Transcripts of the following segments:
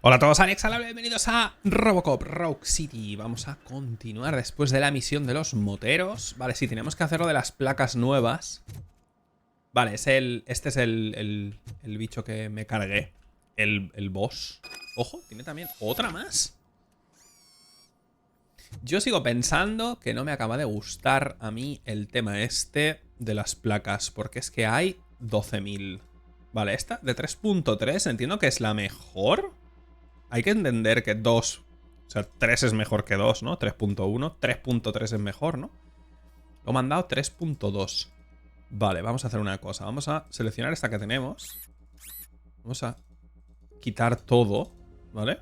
Hola a todos, alexelcapo, bienvenidos a ROBOCOP, Rogue City. Vamos a continuar después de la misión de los moteros. Vale, sí, tenemos que hacer lo de las placas nuevas. Vale, este es el bicho que me cargué. El boss. Ojo, tiene también otra más. Yo sigo pensando que no me acaba de gustar a mí el tema este de las placas, porque es que hay 12.000. Vale, esta de 3.3 entiendo que es la mejor. Hay que entender que 2, o sea, 3 es mejor que 2, ¿no? 3.1, 3.3 es mejor, ¿no? Lo he mandado 3.2. Vale, vamos a hacer una cosa. Vamos a seleccionar esta que tenemos. Vamos a quitar todo, ¿vale?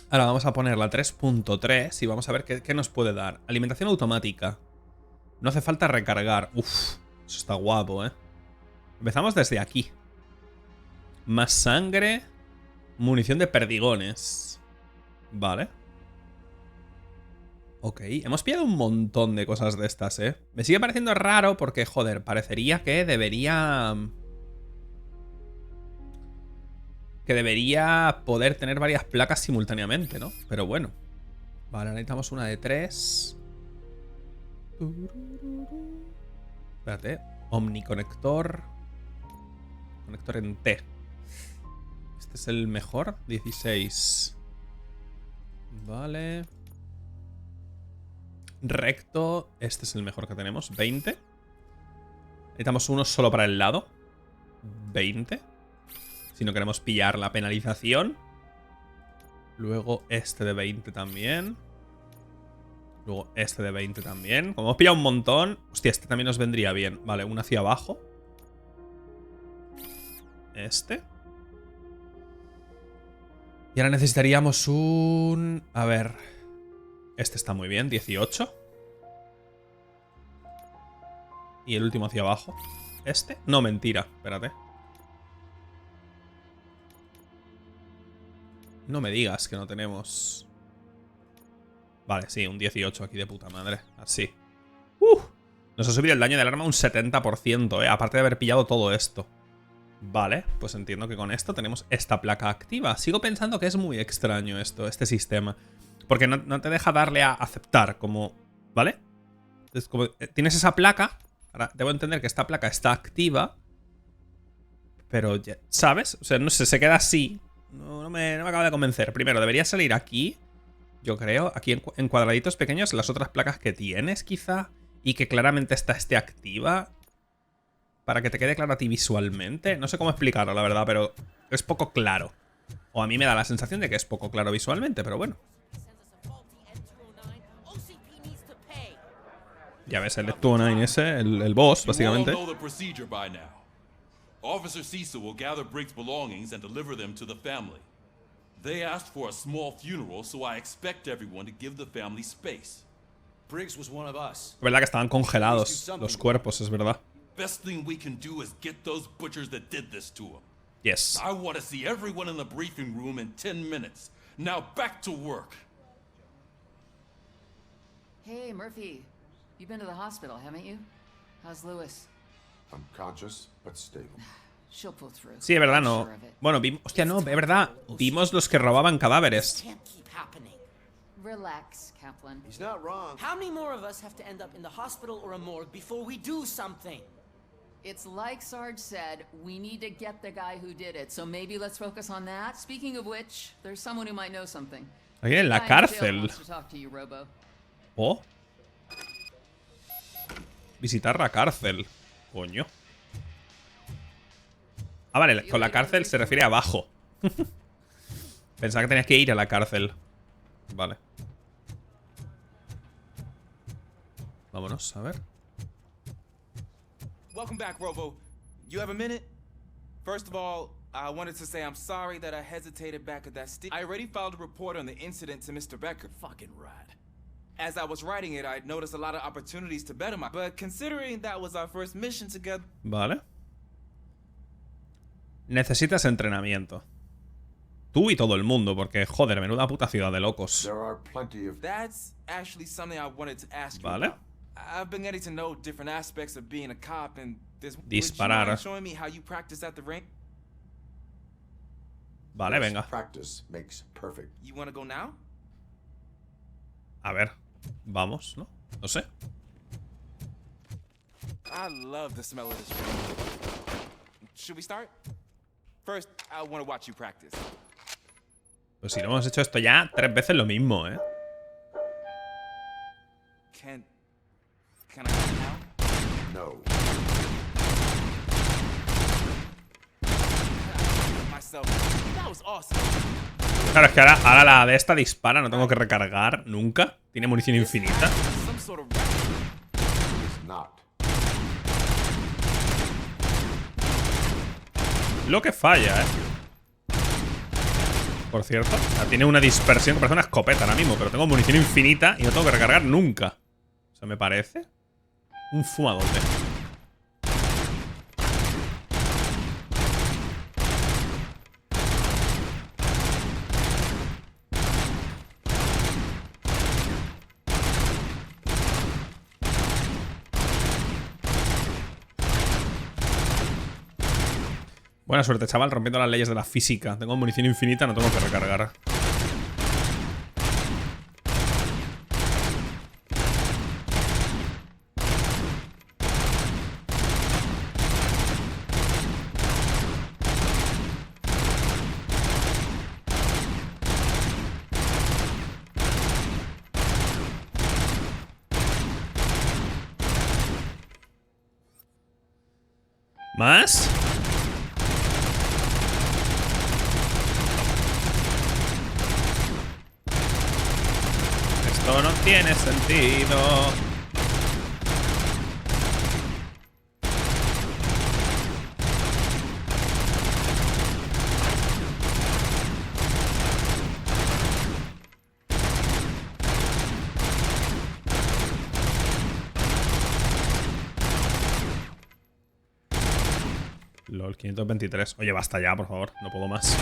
Ahora vamos a poner la 3.3 y vamos a ver qué nos puede dar. Alimentación automática. No hace falta recargar. Uf, eso está guapo, ¿eh? Empezamos desde aquí. Más sangre. Munición de perdigones. Vale. Ok, hemos pillado un montón de cosas de estas, ¿eh? Me sigue pareciendo raro porque, joder, parecería que debería... poder tener varias placas simultáneamente, ¿no? Pero bueno. Vale, necesitamos una de 3. Espérate. Omniconector. Conector en T. Este es el mejor. 16. Vale. Recto. Este es el mejor que tenemos. 20. Necesitamos uno solo para el lado. 20. Si no queremos pillar la penalización. Luego este de 20 también. Luego este de 20 también. Como hemos pillado un montón. Hostia, este también nos vendría bien. Vale, uno hacia abajo. Este. Y ahora necesitaríamos un... A ver. Este está muy bien, 18. Y el último hacia abajo. ¿Este? No, mentira, espérate. No me digas que no tenemos... Vale, sí, un 18 aquí de puta madre. Así. Nos ha subido el daño del arma un 70%, aparte de haber pillado todo esto. Vale, pues entiendo que con esto tenemos esta placa activa. Sigo pensando que es muy extraño esto, este sistema. Porque no te deja darle a aceptar, como... ¿Vale? Entonces, como tienes esa placa... Ahora, debo entender que esta placa está activa. Pero, ya, ¿sabes? O sea, no sé, se queda así. No me acaba de convencer. Primero, debería salir aquí, yo creo. Aquí en cuadraditos pequeños las otras placas que tienes, quizá. Y que claramente esta esté activa. Para que te quede claro a ti visualmente. No sé cómo explicarlo, la verdad, pero es poco claro. O a mí me da la sensación de que es poco claro visualmente, pero bueno. Ya ves, el N209 ese, el boss, básicamente. Officer Cecil will gather Briggs' belongings and deliver them to the family. They asked for a small funeral, so I expect everyone to give the family space. Briggs was one of us. Es verdad que estaban congelados los cuerpos, es verdad. Best thing we can do is get those butchers that did this to him. Yes. I want to see everyone in the briefing room in 10 minutes. Now back to work. Hey, Murphy. You've been to the hospital, haven't you? How's Lewis? Unconscious, but stable. She'll pull through. Sí, es verdad, no. Bueno, hostia, no, es verdad. Vimos los que robaban cadáveres. Relax, Kaplan. He's not wrong. How many more of us have to end up in the hospital or a morgue before we do something? It's like Sarge said, we need to get the guy who did it, so maybe let's focus on that. Speaking of which, there's someone who might know something. Aquí en la cárcel. Oh. Visitar la cárcel. Coño. Ah, vale, con la cárcel se refiere a abajo. Pensaba que tenías que ir a la cárcel. Vale. Vámonos, a ver. Welcome back, Robo. You have a minute? First of all, I wanted to say I'm sorry that I hesitated back at that I already filed a report on the incident to Mr. Becker. Fucking rat. As I was writing it, I noticed a lot of opportunities to better my... But considering that was our first mission together... Vale. Necesitas entrenamiento. Tú y todo el mundo, porque, joder, menuda puta ciudad de locos. There are plenty of... That's actually something I wanted to ask you Vale. about. I've been getting to know different aspects of being a cop, and there's... Disparar. Would you mind showing me how you practice at the ring? Vale, venga. Practice makes perfect. You wanna go now? A ver, vamos, ¿no? No sé. I love the smell of this room. Should we start? First, I wanna watch you practice. Pues si no hemos hecho esto ya 3 veces lo mismo, ¿eh? Can I go now? No. Myself. That was awesome. Claro, es que ahora la de esta dispara, no tengo que recargar nunca. Tiene munición infinita. Some sort of rap. It's not. Lo que falla, ¿eh? Por cierto, tiene una dispersión que parece una escopeta ahora mismo, pero tengo munición infinita y no tengo que recargar nunca. O sea, me parece un fumadote. Buena suerte, chaval, rompiendo las leyes de la física. Tengo munición infinita, no tengo que recargar. ¿Más? Esto no tiene sentido. LOL, 523. Oye, basta ya, por favor. No puedo más.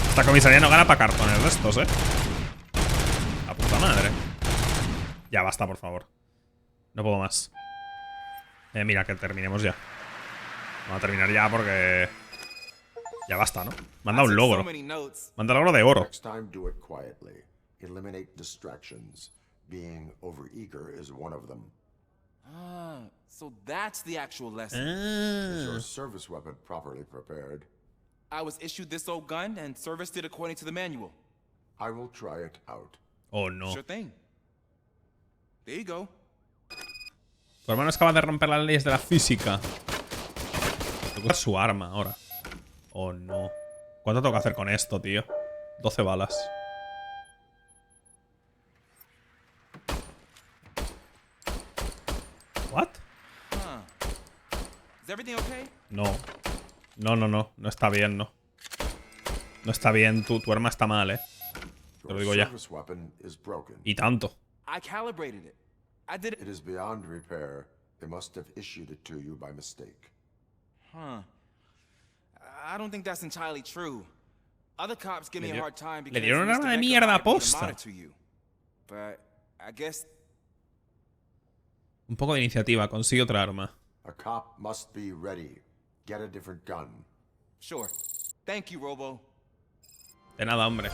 Esta comisaría no gana para cartones de estos, La puta madre. Ya basta, por favor. No puedo más. Mira, que terminemos ya. Vamos a terminar ya porque... Ya basta, ¿no? Me han dado un logro. Me han dado logro de oro. Next time, do it quietly. Eliminate distractions. Being overeager is one of them. Ah, so that's the actual lesson. Is your service weapon properly prepared? I was issued this old gun and serviced it according to the manual. I will try it out. Oh, no. Sure thing. There you go. Tu hermano es capaz de romper las leyes de la física. Tengo su arma ahora. Oh, no. ¿Cuánto tengo que hacer con esto, tío? 12 balas. ¿What? Is everything okay? No. No está bien, no. No está bien, tu arma está mal, Te lo digo ya. Y tanto. I calibrated it. I did it. It is beyond repair. They must have issued it to you by mistake. Huh. I don't think that's entirely true. Other cops give me a hard time because le dieron un arma de Mr. mierda Echo posta. monitor you. But I guess Un poco de iniciativa, consigue otra arma. A cop must be ready. Get a different gun. sure. Thank you, Robo. De nada, hombre.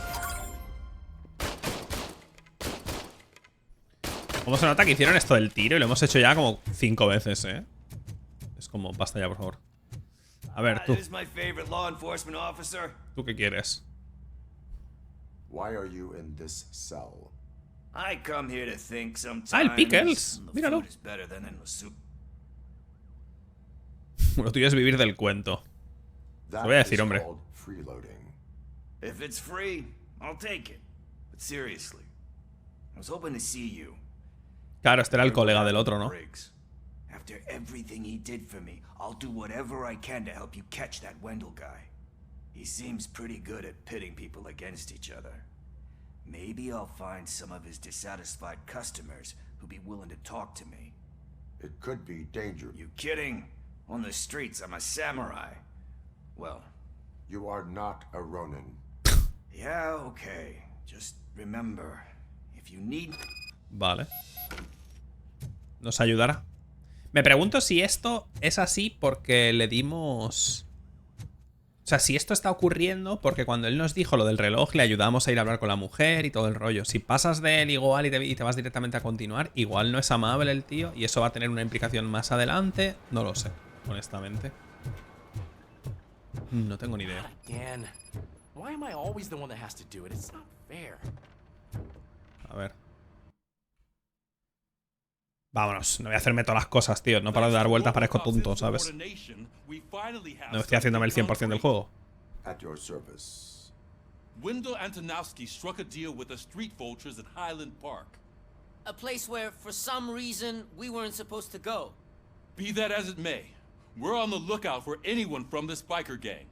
¿Cómo se nota que hicieron esto del tiro? Y lo hemos hecho ya como 5 veces, Es como, basta ya, por favor. A ver, tú. ¿Tú qué quieres? Why are you in this cell? I come here to think sometimes. Ah, el Pickles. the Míralo. food is better than in the soup. Lo tuyo es vivir del cuento. That Lo voy a decir, is hombre. called freeloading. If it's free, I'll take it. But seriously, I was hoping to see you. Claro, este era el colega del otro, ¿no? Briggs. After everything he did for me, I'll do whatever I can to help you catch that Wendell guy. He seems pretty good at pitting people against each other. Maybe I'll find some of his dissatisfied customers who'd be willing to talk to me. It could be dangerous. You kidding? On the streets, I'm a samurai. Well, You are not a Ronin. yeah, okay. Just remember, if you need... Vale. Nos ayudará. Me pregunto si esto es así porque le dimos... O sea, si esto está ocurriendo porque cuando él nos dijo lo del reloj le ayudamos a ir a hablar con la mujer y todo el rollo. Si pasas de él igual y te vas directamente a continuar, igual no es amable el tío y eso va a tener una implicación más adelante. No lo sé, honestamente. No tengo ni idea. Again. Why am I always the one that has to do it? It's not fair. A ver. Vámonos, no voy a hacerme todas las cosas, tío. No paro de dar vueltas, parezco tonto, ¿sabes? No estoy haciéndome el 100% del juego. At your service. Wendell Antonowski struck a deal with the street vultures at Highland Park. A place where, for some reason, we weren't supposed to go. Be that as it may, we're on the lookout for anyone from this biker gang.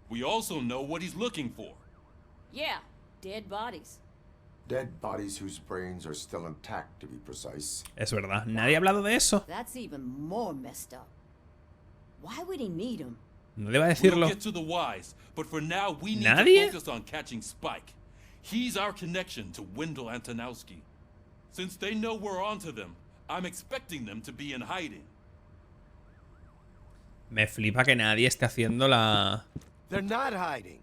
We also know what he's looking for. Yeah, dead bodies. Dead bodies whose brains are still intact, to be precise. Es verdad, nadie ha hablado de eso. That's even more messed up. Why would he need them? No deba decirlo. We'll get to the whys, but for now we need ¿Nadie? to focus on catching Spike. He's our connection to Wendell Antonowski. Since they know we're onto them, I'm expecting them to be in hiding. Me flipa que nadie esté haciendo la... They're not hiding.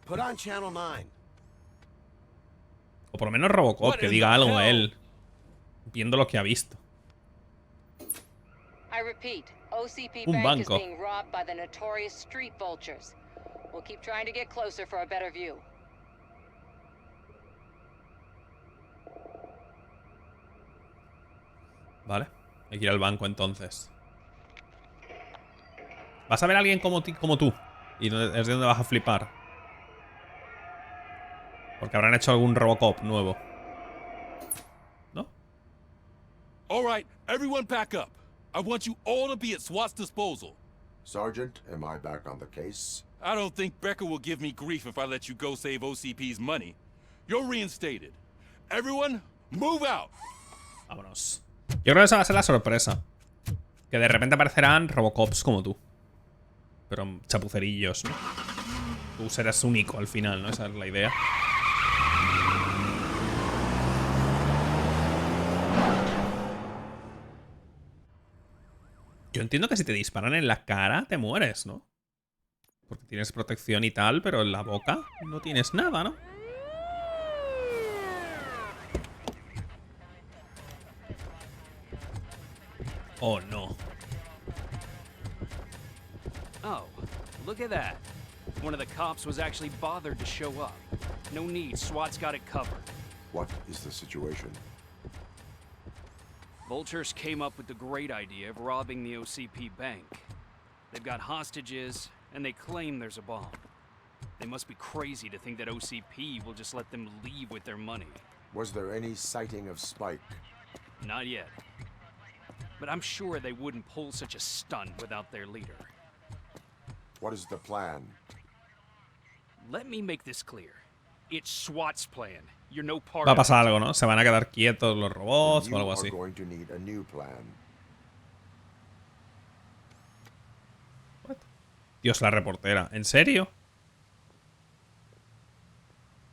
Put on Channel 9. O por lo menos Robocop, que diga algo a él. Viendo lo que ha visto. I repeat, OCP Un Bank is banco. being robbed by the notorious street vultures. We'll keep trying to get closer for a better view. Vale, hay que ir al banco entonces. Vas a ver a alguien como tú. Y es de donde vas a flipar. Porque habrán hecho algún Robocop nuevo. ¿No? All right, everyone pack up. I want you all to be at SWAT's disposal. Sergeant, am I back on the case? I don't think Becker will give me grief if I let you go save OCP's money. You're reinstated. Everyone, move out. Vámonos. Yo creo que esa va a ser la sorpresa. Que de repente aparecerán Robocops como tú. Pero chapucerillos, ¿no? Tú serás único al final, ¿no? Esa es la idea. Yo entiendo que si te disparan en la cara te mueres, ¿no? Porque tienes protección y tal, pero en la boca no tienes nada, ¿no? Oh, no. Oh, look at that. One of the cops was actually bothered to show up. No need, SWAT's got it covered. What is the situation? Vultures came up with the great idea of robbing the OCP bank. They've got hostages, and they claim there's a bomb. They must be crazy to think that OCP will just let them leave with their money. Was there any sighting of Spike? Not yet. But I'm sure they wouldn't pull such a stunt without their leader. What is the plan? Let me make this clear. It's SWAT's plan. You're no part Va a of it. pasar algo, ¿no? Se van a quedar quietos los robots o algo así. You are going to need a new plan. Dios, la reportera. ¿En serio?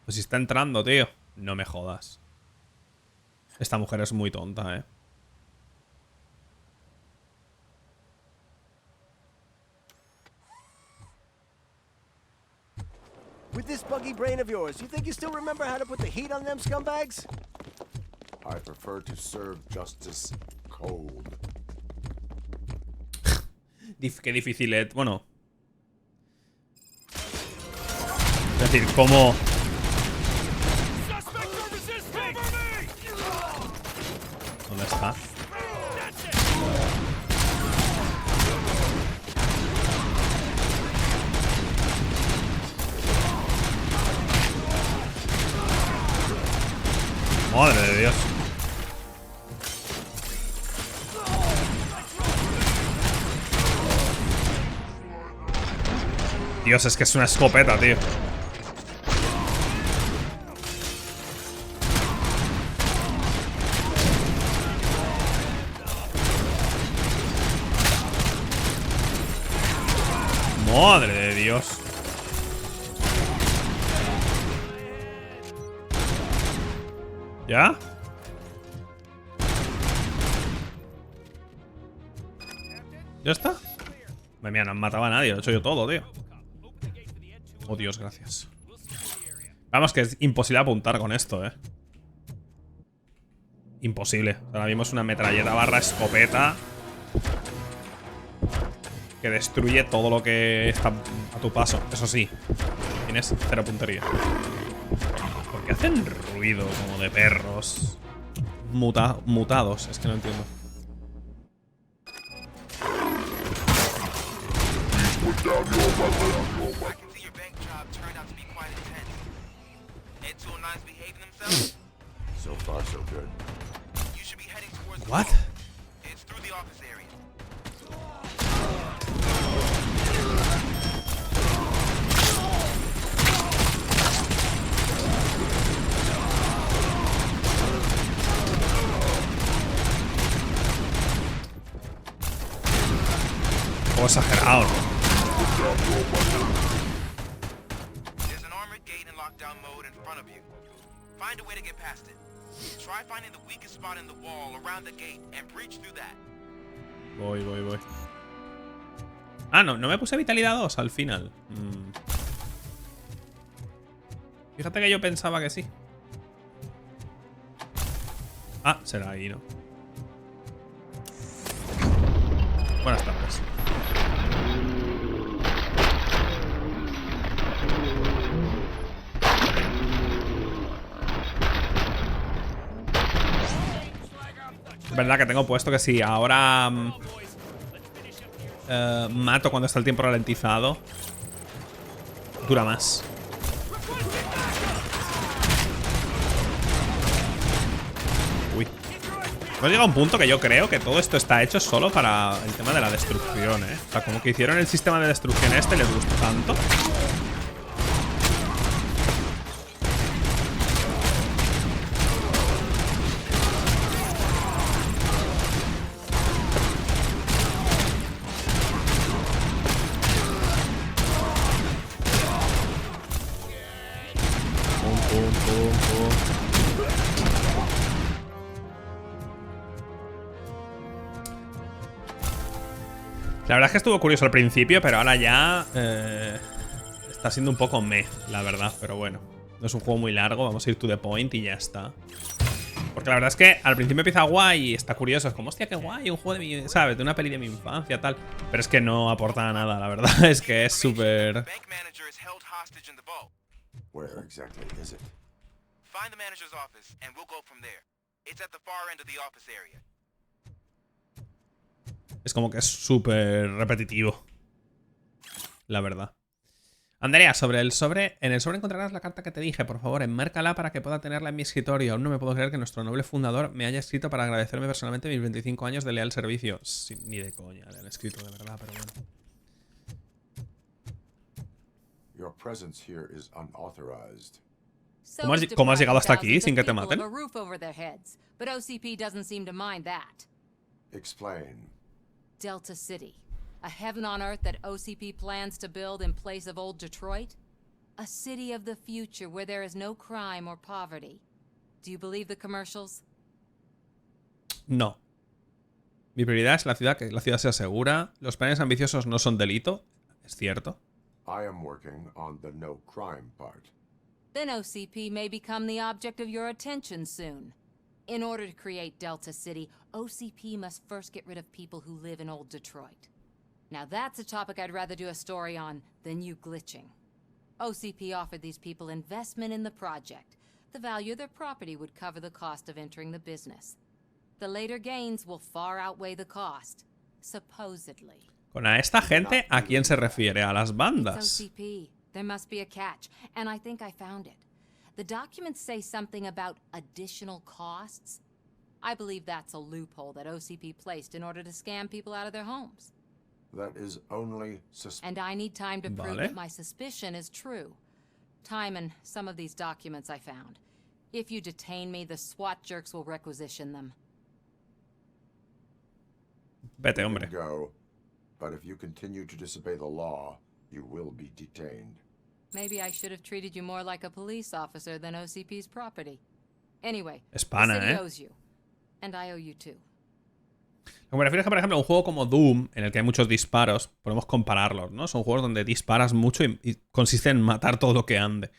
Pues si está entrando, tío. No me jodas. Esta mujer es muy tonta, ¿eh? With this buggy brain of yours, you think you still remember how to put the heat on them scumbags? I prefer to serve justice cold. Qué difícil es. Bueno. Es decir, cómo... ¿Dónde está? Madre de Dios. Dios, es que es una escopeta, tío. Madre de Dios. ¿Ya? ¿Ya está? Mira, no han matado a nadie, lo he hecho yo todo, tío. Oh, Dios, gracias. Vamos, que es imposible apuntar con esto, Imposible. Ahora mismo es una metralleta barra escopeta que destruye todo lo que está a tu paso. Eso sí, tienes cero puntería. ¿Por qué hacen ruido como de perros mutados? Es que no entiendo. So far, so good. What? Oh, exagerado. There's an armored gate in lockdown mode in front of you. Find a way to get past it. Try finding the weakest spot in the wall around the gate and breach through that. Voy. Ah, no me puse vitalidad 2 al final. Fíjate que yo pensaba que sí. Ah, será ahí, ¿no? Buenas tardes. Es verdad que tengo puesto que si ahora mato cuando está el tiempo ralentizado, dura más. Uy. Hemos llegado a un punto que yo creo que todo esto está hecho solo para el tema de la destrucción, O sea, como que hicieron el sistema de destrucción este, les gustó tanto. La verdad es que estuvo curioso al principio, pero ahora ya está siendo un poco meh, la verdad. Pero bueno, no es un juego muy largo, vamos a ir to the point y ya está. Porque la verdad es que al principio empieza guay y está curioso. Es como, hostia, qué guay, un juego de mi, ¿sabes? De una peli de mi infancia, tal. Pero es que no aporta nada, la verdad. Es que es súper... Where exactly is it? Find the manager's office and we'll go from there. It's at the far end of the office area. Es como que es súper repetitivo, la verdad. Andrea, sobre el sobre... En el sobre encontrarás la carta que te dije. Por favor, enmárcala para que pueda tenerla en mi escritorio. Aún no me puedo creer que nuestro noble fundador me haya escrito para agradecerme personalmente mis 25 años de leal servicio. Sí, ni de coña le han escrito, de verdad, pero bueno. Your presence here is unauthorized. ¿Cómo has llegado hasta aquí sin que te maten? Explain. Delta City, a heaven on earth that OCP plans to build in place of old Detroit? A city of the future where there is no crime or poverty. Do you believe the commercials? No. Mi prioridad es que la ciudad sea segura. Los planes ambiciosos no son delito. Es cierto. I am working on the no crime part. Then OCP may become the object of your attention soon. In order to create Delta City, OCP must first get rid of people who live in old Detroit. Now that's a topic I'd rather do a story on than you glitching. OCP offered these people investment in the project. The value of their property would cover the cost of entering the business. The later gains will far outweigh the cost, supposedly. Con a esta gente, ¿a quién se refiere? ¿A las bandas? It's OCP. There must be a catch, and I think I found it. The documents say something about additional costs. I believe that's a loophole that OCP placed in order to scam people out of their homes. That is only And I need time to prove that my suspicion is true. Time and some of these documents I found. If you detain me, the SWAT jerks will requisition them. Vete, hombre. Go. But if you continue to disobey the law, You will be detained. Maybe I should have treated you more like a police officer than OCP's property. Anyway, Es pana, the city owes you, and I owe you too. Lo que me refiero es que, por ejemplo, un juego como Doom, en el que hay muchos disparos, podemos compararlos, ¿no? Son juegos donde disparas mucho y consiste en matar todo lo que ande.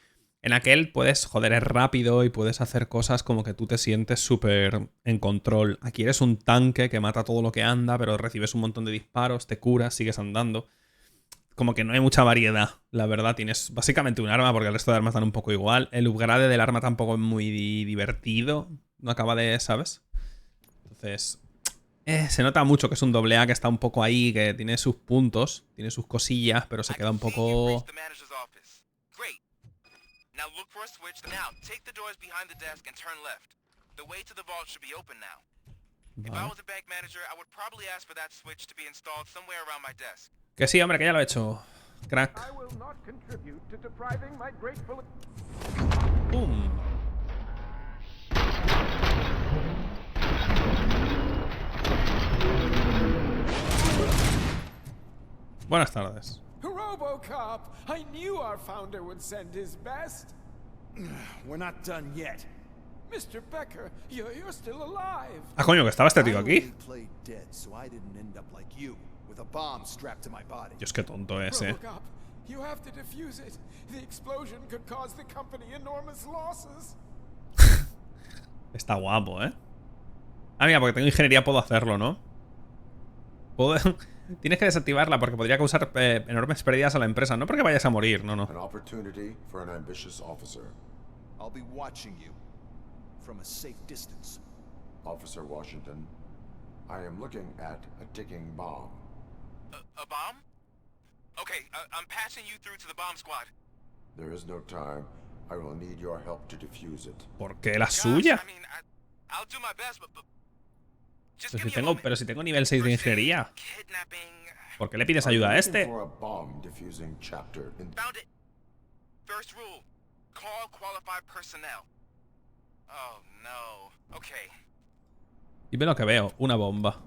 En aquel puedes, joder, es rápido y puedes hacer cosas como que tú te sientes súper en control. Aquí eres un tanque que mata todo lo que anda, pero recibes un montón de disparos, te curas, sigues andando. Como que no hay mucha variedad, la verdad. Tienes básicamente un arma, porque el resto de armas dan un poco igual. El upgrade del arma tampoco es muy divertido. No acaba de, ¿sabes? Entonces, se nota mucho que es un AA que está un poco ahí, que tiene sus puntos, tiene sus cosillas, pero se queda un poco... Now look for a switch. Now take the doors behind the desk and turn left. The way to the vault should be open now. If I was a bank manager, I would probably ask for that switch to be installed somewhere around my desk. Que sí, hombre, que ya lo he hecho. Crack. ¡Pum! Buenas tardes. ROBOCOP! I knew our founder would send his best. We're not done yet. Mr. Becker, you're still alive. Ah, coño, que estaba este tío aquí. Dios, qué tonto es, ROBOCOP, you have to defuse it. The explosion could cause the company enormous losses. Está guapo, ¿eh? Ah, mira, porque tengo ingeniería, puedo hacerlo, ¿no? Puedo... Tienes que desactivarla porque podría causar enormes pérdidas a la empresa. No porque vayas a morir, no, no. An opportunity for an ambitious officer. I'll be watching you from a safe distance. Officer Washington, I am looking at a ticking bomb. A bomb? Okay, I'm passing you through to the bomb squad. There is no time. I will need your help to defuse it. ¿Por qué la suya? I mean, I'll do my best, but Pero si tengo nivel 6 de ingeniería. ¿Por qué le pides ayuda a este? Found it. First rule, call qualified personnel. Oh no. Okay. Y ve lo que veo, una bomba.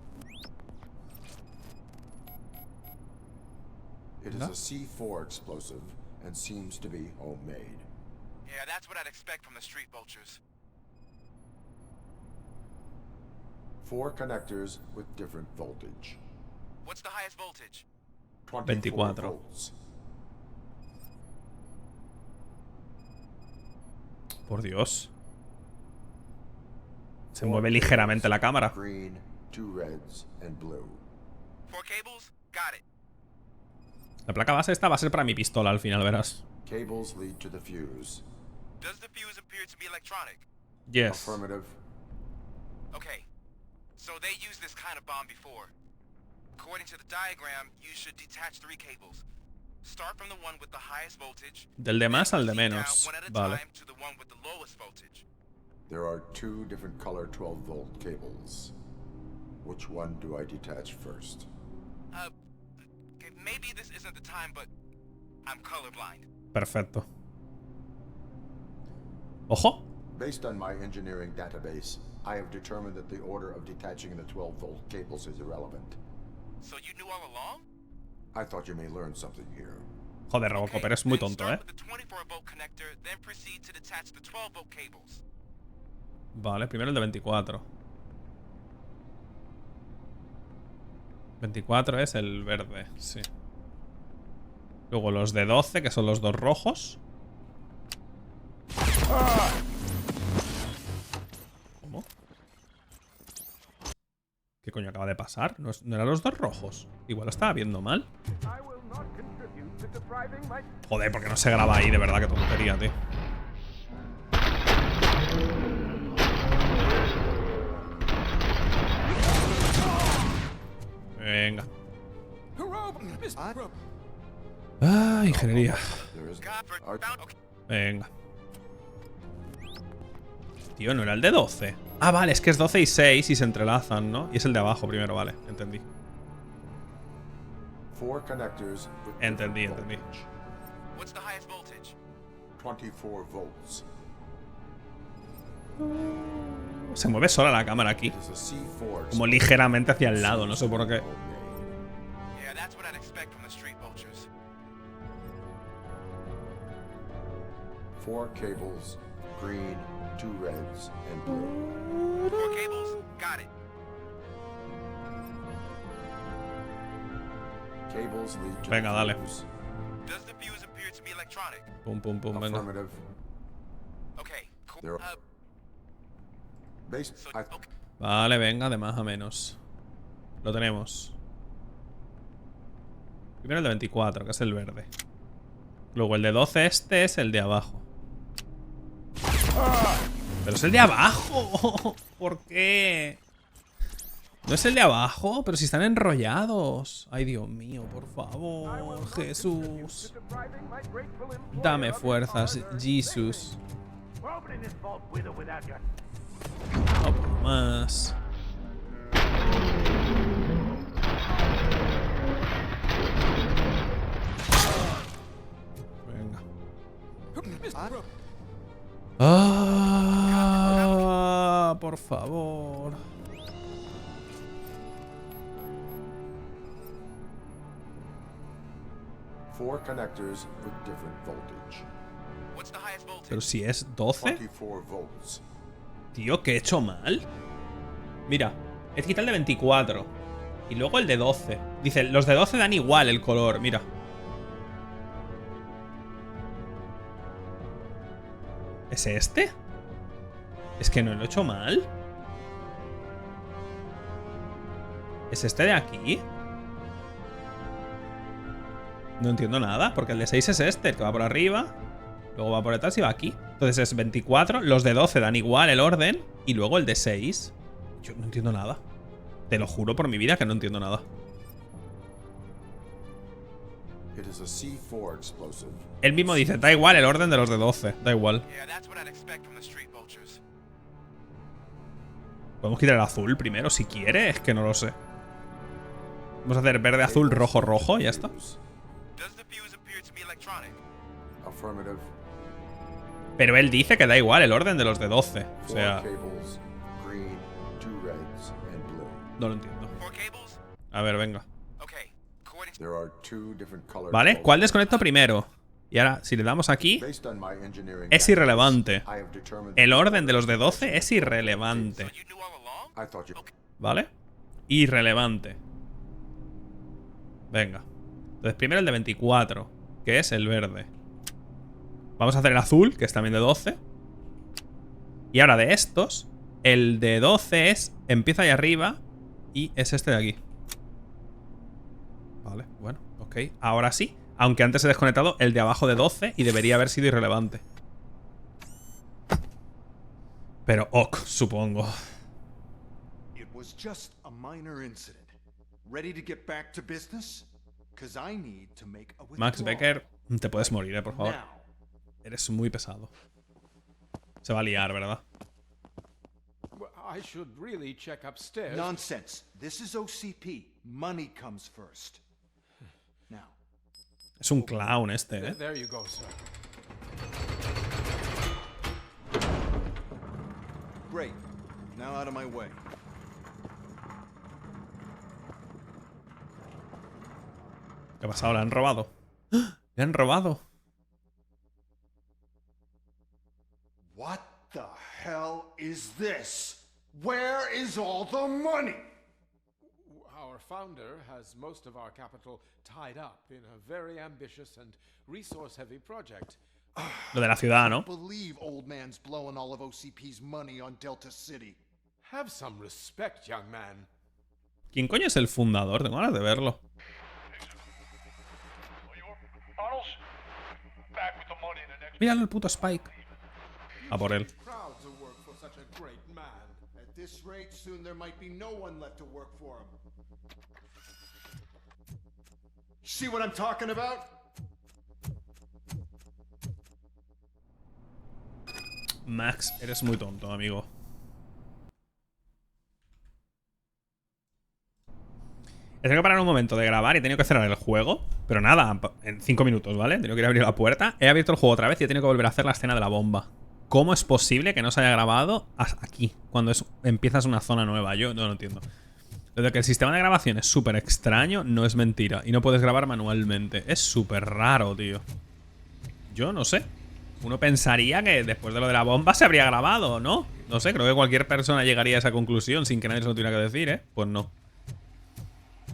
It is a C4 explosive and seems to be homemade. Yeah, that's what I'd expect from the street vultures. 4 connectors with different voltage. What's the highest voltage? 24 volts. Por Dios. Se mueve ligeramente la cámara. Green, 2 reds and blue. 4 cables? Got it. La placa base esta va a ser para mi pistola al final, verás. Cables lead to the fuse. Does the fuse appear to be electronic? Yes. Affirmative. Okay. So they used this kind of bomb before. According to the diagram, you should detach 3 cables. Start from the one with the highest voltage. Del de más al de menos. Vale. To the one with the lowest voltage. There are 2 different color 12-volt cables. Which one do I detach first? Okay, maybe this isn't the time, but I'm colorblind. Perfecto. Ojo. Based on my engineering database, I have determined that the order of detaching the 12-volt cables is irrelevant. So you knew all along? I thought you may learn something here. Joder, Robocop, eres muy tonto, ¿eh? Vale, primero el de 24. 24 es el verde, sí. Luego los de 12, que son los 2 rojos. ¿Cómo? ¿Qué coño acaba de pasar? ¿No eran los 2 rojos? Igual lo estaba viendo mal. Joder, porque no se graba ahí, de verdad, qué tontería, tío. Venga. Ah, ingeniería. Venga. Tío, no era el de 12. Ah, vale, es que es 12 y 6 y se entrelazan, ¿no? Y es el de abajo primero, vale, entendí. Entendí. What's the highest voltage? 24 volts. Se mueve sola la cámara aquí. Como ligeramente hacia el lado, no sé por qué. 4 cables, green, 2 reds, and blue. 4 cables? Got it. Cables lead to Venga, the dale. fuse. Does the fuse appear to be electronic? Pum, pum, pum, venga. Affirmative. Okay, cool. There Base. Vale, venga, de más a menos. Lo tenemos. Primero el de 24, que es el verde. Luego el de 12, este es el de abajo. ¡Pero es el de abajo! ¿Por qué? ¿No es el de abajo? Pero si están enrollados. Ay, Dios mío, por favor. Jesús. Dame fuerzas, Jesús. No puedo más. Venga. Ah, por favor. Four connectors with different voltage. What's the highest voltage? Pero si es 12. 24 volts. Tío, ¿qué he hecho mal? Mira, he quitado el de 24. Y luego el de 12. Dice, los de 12 dan igual el color, mira. ¿Es este? Es que no lo he hecho mal. ¿Es este de aquí? No entiendo nada, porque el de 6 es este, el que va por arriba. Luego va por detrás y va aquí. Entonces es 24, los de 12 dan igual el orden. Y luego el de 6. Yo no entiendo nada. Te lo juro por mi vida que no entiendo nada. Él mismo dice, da igual el orden de los de 12. Da igual. Podemos quitar el azul primero si quiere. Es que no lo sé. Vamos a hacer verde, azul, rojo, rojo y ya está. Pero él dice que da igual el orden de los de 12. O sea... No lo entiendo. A ver, venga. Vale, ¿cuál desconecto primero? Y ahora, si le damos aquí, es irrelevante. El orden de los de 12 es irrelevante. ¿Vale? Irrelevante. Venga. Entonces primero el de 24, que es el verde. Vamos a hacer el azul, que es también de 12. Y ahora de estos, el de 12 es... Empieza ahí arriba y es este de aquí. Vale, bueno, ok. Ahora sí. Aunque antes he desconectado el de abajo de 12 y debería haber sido irrelevante. Pero ok, supongo. It was just a minor incident. Ready to get back to business? 'Cause I need to make a withdrawal. Max Becker, te puedes morir, por favor. Eres muy pesado. Se va a liar, ¿verdad? I should really check upstairs. Nonsense. This is OCP. Money comes first. Now. Es un clown este, ¿eh? There you go, sir. Great. Now out of my way. ¿Qué ha pasado? ¿Le han robado? ¡Ah! ¡Le han robado! What the hell is this? Where is all the money? Our founder has most of our capital tied up in a very ambitious and resource-heavy project. Lo de la ciudad, ¿no? Believe old man's blowing all of OCP's money on Delta City. Have some respect, young man. ¿Quién coño es el fundador? Tengo ganas de verlo. Míralo, el puto Spike. A por él. At this rate, soon there might be no one left to work for him. See what I'm talking about? Max, eres muy tonto, amigo. He tenido que parar un momento de grabar y he tenido que cerrar el juego. Pero nada, en 5 minutos, ¿vale? He tenido que ir a abrir la puerta. He abierto el juego otra vez y he tenido que volver a hacer la escena de la bomba. ¿Cómo es posible que no se haya grabado aquí? Cuando empiezas una zona nueva. Yo no lo entiendo. Lo de que el sistema de grabación es súper extraño no es mentira. Y no puedes grabar manualmente. Es súper raro, tío. Yo no sé. Uno pensaría que después de lo de la bomba se habría grabado, ¿no? No sé, creo que cualquier persona llegaría a esa conclusión sin que nadie se lo tuviera que decir, ¿eh? Pues no.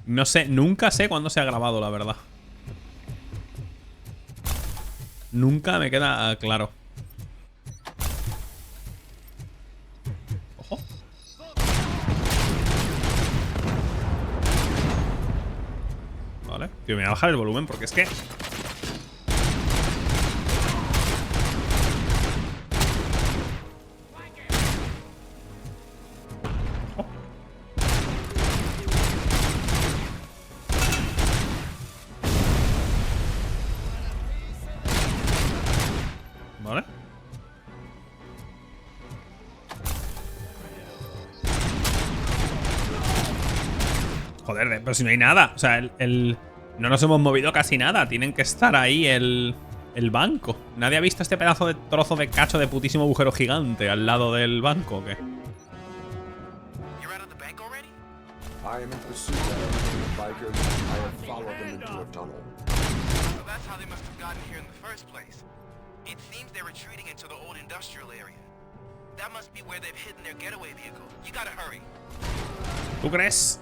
No sé, nunca sé cuándo se ha grabado, la verdad. Nunca me queda claro. Ojo. Vale. Tío, me voy a bajar el volumen porque es que... Vale. Joder, pero si no hay nada. O sea, no nos hemos movido casi nada. Tienen que estar ahí el banco. ¿Nadie ha visto este pedazo de trozo de cacho de putísimo agujero gigante al lado del banco o qué? I am in pursuit of bikers. I have followed them into a tunnel. So that's how they must have gotten here in the first place. It seems they're retreating into the old industrial area. That must be where they've hidden their getaway vehicle. You gotta hurry. ¿Tú crees?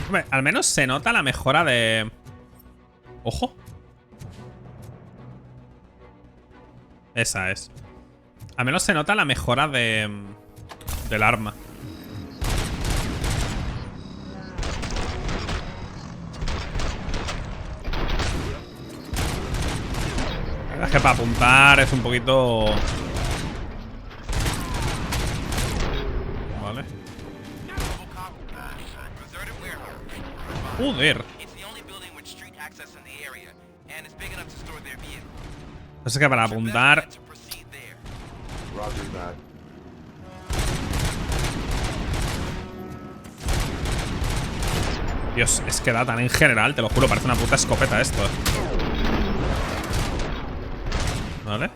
Hombre, al menos se nota la mejora de... Ojo. Esa es. Al menos se nota la mejora del arma. Es que para apuntar es un poquito... Vale. Joder. Es que para apuntar... Dios, es que da tan en general, te lo juro, parece una puta escopeta esto. Vale.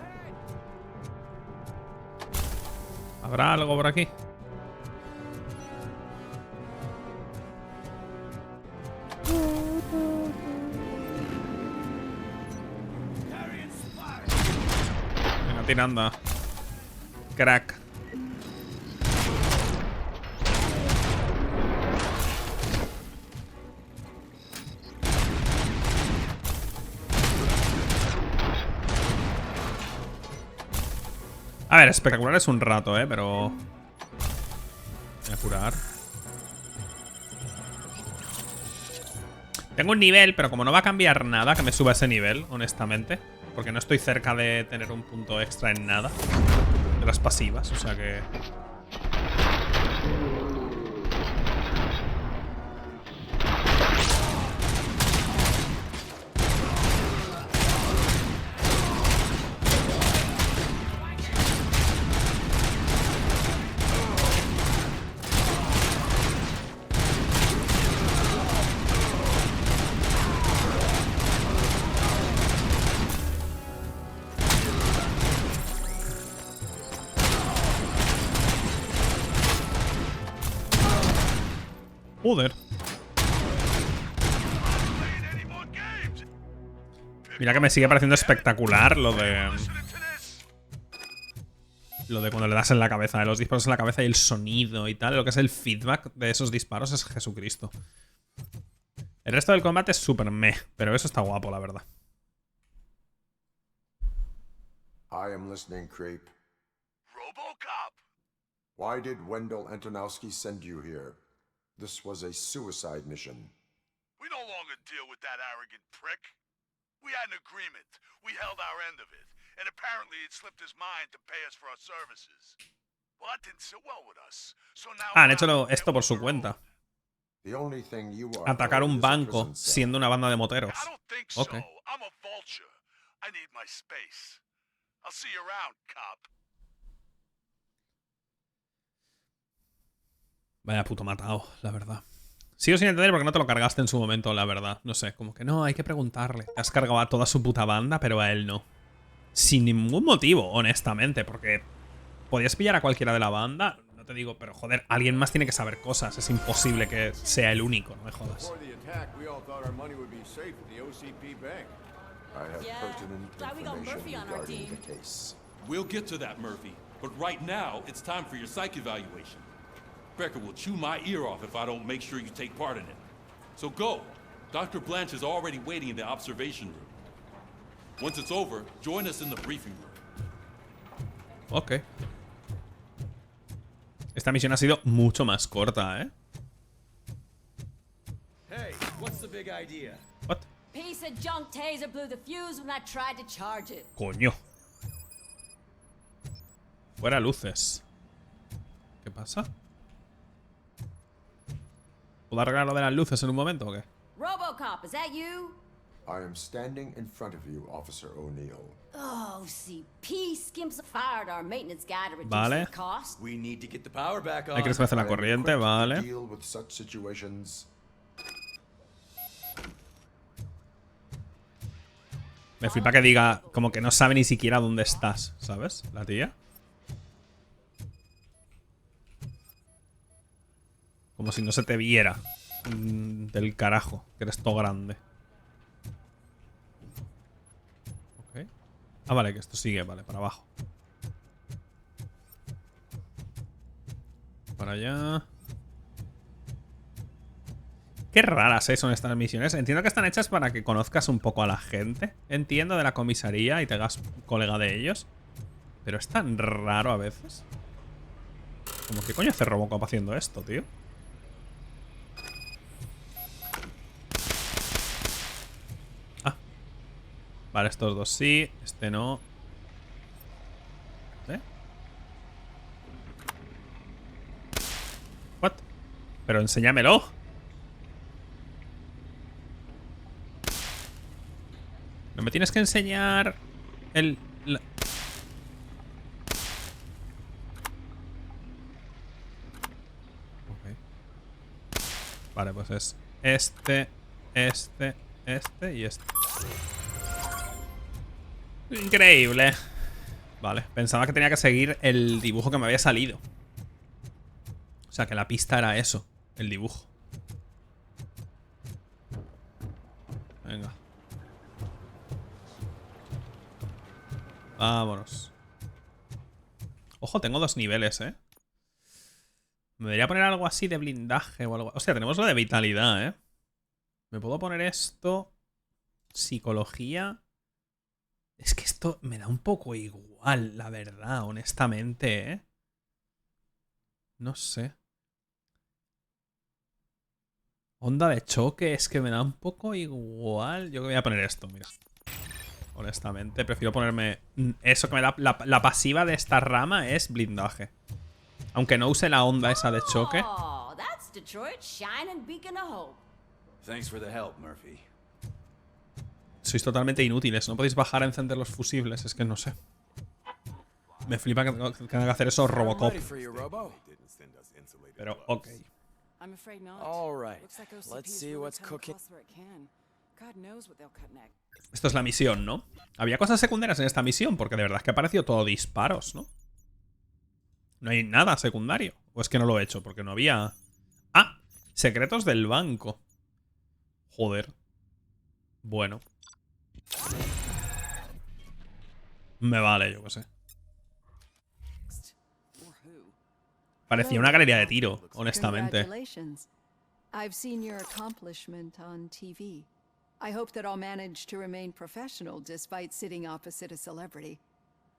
¿Habrá algo por aquí? Venga, tirando. Crack. A ver, espectacular es un rato, pero... Voy a curar. Tengo un nivel, pero como no va a cambiar nada que me suba ese nivel, honestamente. Porque no estoy cerca de tener un punto extra en nada de las pasivas, o sea que... Joder. Mira que me sigue pareciendo espectacular lo de... Lo de cuando le das en la cabeza, de los disparos en la cabeza y el sonido y tal. Lo que es el feedback de esos disparos es Jesucristo. El resto del combate es súper meh, pero eso está guapo, la verdad. I am listening, Creep. ROBOCOP! Why did Wendell Antonowski send you here? This was a suicide mission. We no longer deal with that arrogant prick. We had an agreement. We held our end of it. And apparently it slipped his mind to pay us for our services. Well, that didn't sit well with us. So now han hecho esto por su cuenta. The only thing you are Atacar un banco siendo una banda de moteros. I don't think so. I'm a vulture. I need my space. I'll see you around, cop. Vaya puto matado, la verdad. Sigo sin entender por qué no te lo cargaste en su momento, la verdad. No sé, como que no, hay que preguntarle. Te has cargado a toda su puta banda, pero a él no. Sin ningún motivo, honestamente, porque podías pillar a cualquiera de la banda. no te digo, pero joder, alguien más tiene que saber cosas. Es imposible que sea el único, no me jodas. Before the attack, we all thought our money would be safe at the OCP bank. I have pertinent glad we got information Murphy on our regarding team. the case. We'll get to that, Murphy. But right now, it's time for your psych evaluation. Becker will chew my ear off if I don't make sure you take part in it. So go. Dr. Blanche is already waiting in the observation room. Once it's over, join us in the briefing room. Ok. Esta misión ha sido mucho más corta, ¿eh? Hey, what's the big idea? What? Piece of junk taser blew the fuse when I tried to charge it. Coño. Fuera luces. ¿Qué pasa? ¿Puedo arreglar lo de las luces en un momento o qué? ROBOCOP, is that you? I am standing in front of you, Officer O'Neill. Oh, CP skims fired our maintenance guy to reduce Vale. the cost. We need to get the power back on. Hay que restablecer la corriente, vale. Deal with such situations. Me flipa que diga como que no sabe ni siquiera dónde estás, ¿sabes? La tía. Como si no se te viera. Del carajo, que eres todo grande. Ok. Ah, vale, que esto sigue, vale, para abajo. Para allá. Qué raras son estas misiones. Entiendo que están hechas para que conozcas un poco a la gente. Entiendo, de la comisaría y te hagas colega de ellos. Pero es tan raro a veces. Como, ¿qué coño hace Robocop haciendo esto, tío? Ah. Vale, estos dos sí. Este no. ¿Eh? ¿What? Pero enséñamelo. No me tienes que enseñar el... Ok. Vale, pues es este y este. Increíble. Vale, pensaba que tenía que seguir el dibujo que me había salido. O sea, que la pista era eso, el dibujo. Venga. Vámonos. Ojo, tengo 2 niveles, ¿eh? Me debería poner algo así de blindaje o algo. O sea, tenemos lo de vitalidad, ¿eh? Me puedo poner esto. Psicología. Es que esto me da un poco igual, la verdad, honestamente, ¿eh? No sé. Onda de choque, es que me da un poco igual. Yo voy a poner esto, mira. Honestamente, prefiero ponerme... Eso que me da... La pasiva de esta rama es blindaje. Aunque no use la onda esa de choque. Oh, that's Detroit's shining beacon of hope. Thanks for the help, Murphy. Sois totalmente inútiles. No podéis bajar a encender los fusibles. Es que no sé. Me flipa que tenga que hacer eso Robocop. Pero, ok. I'm afraid not. All right. Looks like OCP Let's is see really what's cutting cooking. costs where it can. God knows what they'll cut next. Esto es la misión, ¿no? Había cosas secundarias en esta misión, porque de verdad es que ha parecido todo disparos, ¿no? No hay nada secundario. O es que no lo he hecho, porque no había... ¡Ah! Secretos del banco. Joder. Bueno. Me vale, yo qué sé. Parecía una galería de tiro, honestamente. Congratulations. I've seen your accomplishment on TV. I hope that I'll manage to remain professional despite sitting opposite a celebrity.